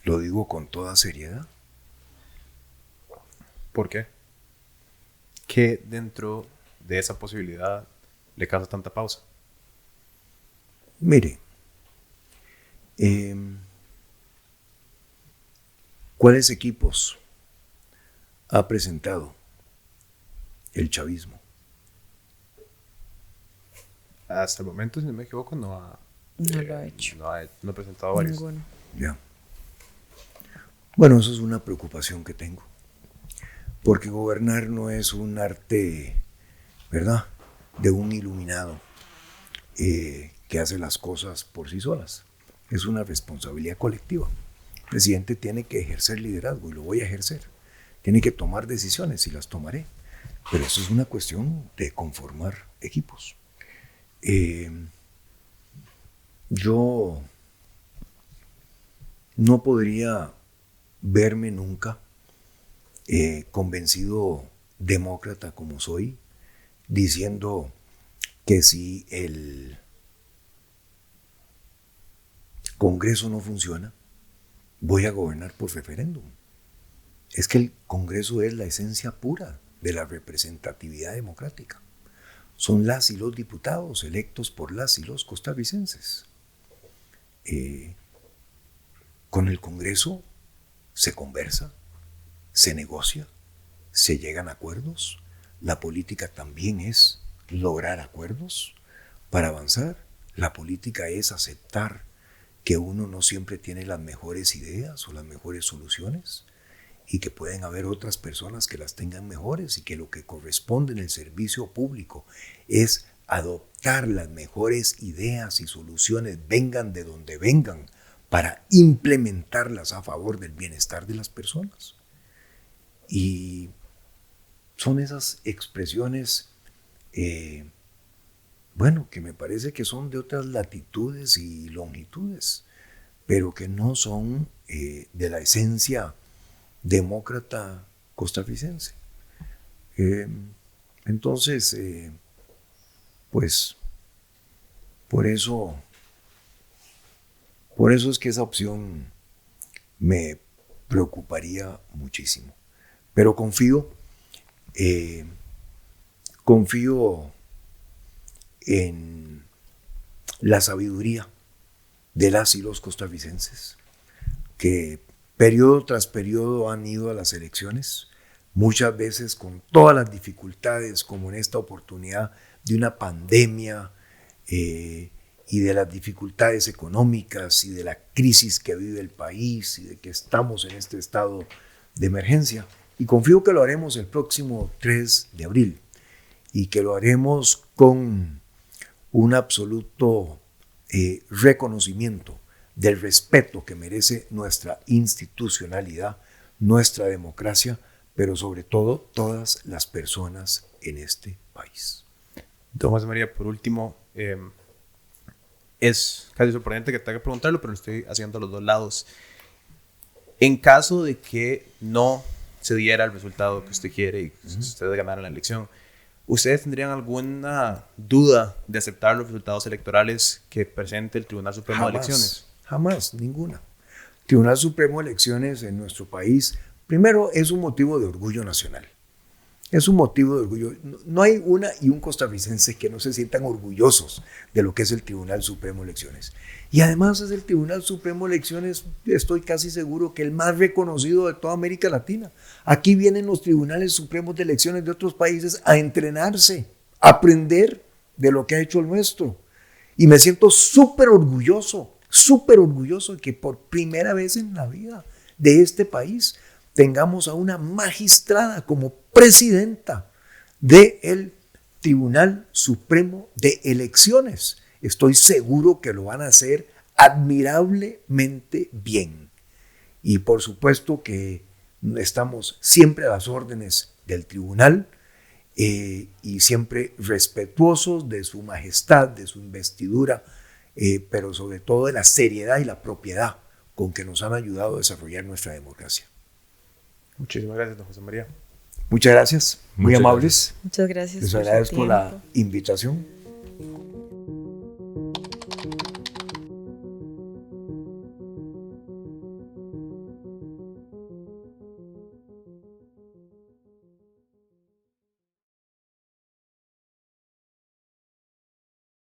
E: Lo digo con toda seriedad.
A: ¿Por qué? ¿Qué dentro de esa posibilidad le causa tanta pausa?
E: Mire, ¿cuáles equipos ha presentado el chavismo?
A: Hasta el momento, si no me equivoco,
C: No lo ha hecho.
A: No ha presentado varios.
C: Ninguno.
E: Ya. Bueno, eso es una preocupación que tengo. Porque gobernar no es un arte, ¿verdad?, de un iluminado que hace las cosas por sí solas. Es una responsabilidad colectiva. El presidente tiene que ejercer liderazgo y lo voy a ejercer. Tiene que tomar decisiones y las tomaré. Pero eso es una cuestión de conformar equipos. Yo no podría verme nunca convencido demócrata como soy, diciendo que si el Congreso no funciona, voy a gobernar por referéndum. Es que el Congreso es la esencia pura de la representatividad democrática. Son las y los diputados electos por las y los costarricenses. Con el Congreso se conversa, se negocia, se llegan a acuerdos. La política también es lograr acuerdos para avanzar. La política es aceptar que uno no siempre tiene las mejores ideas o las mejores soluciones y que pueden haber otras personas que las tengan mejores y que lo que corresponde en el servicio público es adoptar las mejores ideas y soluciones, vengan de donde vengan, para implementarlas a favor del bienestar de las personas. Y son esas expresiones, que me parece que son de otras latitudes y longitudes, pero que no son de la esencia demócrata costarricense. Entonces, pues, por eso es que esa opción me preocuparía muchísimo. Pero confío Confío en la sabiduría de las y los costarricenses, que periodo tras periodo han ido a las elecciones, muchas veces con todas las dificultades, como en esta oportunidad de una pandemia y de las dificultades económicas y de la crisis que vive el país y de que estamos en este estado de emergencia. Y confío que lo haremos el próximo 3 de abril y que lo haremos con un absoluto reconocimiento del respeto que merece nuestra institucionalidad, nuestra democracia, pero sobre todo todas las personas en este país.
A: Don José María, por último, es casi sorprendente que tenga que preguntarlo, pero lo estoy haciendo a los dos lados. En caso de que no se diera el resultado que usted quiere y que usted ganara la elección, ¿ustedes tendrían alguna duda de aceptar los resultados electorales que presente el Tribunal Supremo de Elecciones?
E: Jamás, ninguna. El Tribunal Supremo de Elecciones en nuestro país, primero, es un motivo de orgullo nacional. Es un motivo de orgullo. No hay una y un costarricense que no se sientan orgullosos de lo que es el Tribunal Supremo de Elecciones. Y además es el Tribunal Supremo de Elecciones, estoy casi seguro que el más reconocido de toda América Latina. Aquí vienen los Tribunales Supremos de Elecciones de otros países a entrenarse, a aprender de lo que ha hecho el nuestro. Y me siento súper orgulloso de que por primera vez en la vida de este país tengamos a una magistrada como presidenta del Tribunal Supremo de Elecciones. Estoy seguro que lo van a hacer admirablemente bien. Y por supuesto que estamos siempre a las órdenes del tribunal y siempre respetuosos de su majestad, de su investidura, pero sobre todo de la seriedad y la propiedad con que nos han ayudado a desarrollar nuestra democracia.
A: Muchísimas gracias, don José María.
E: Muchas gracias, muy
B: Muchas
E: amables.
C: Muchas gracias.
E: Les
C: por su
E: agradezco la
C: tiempo.
E: invitación.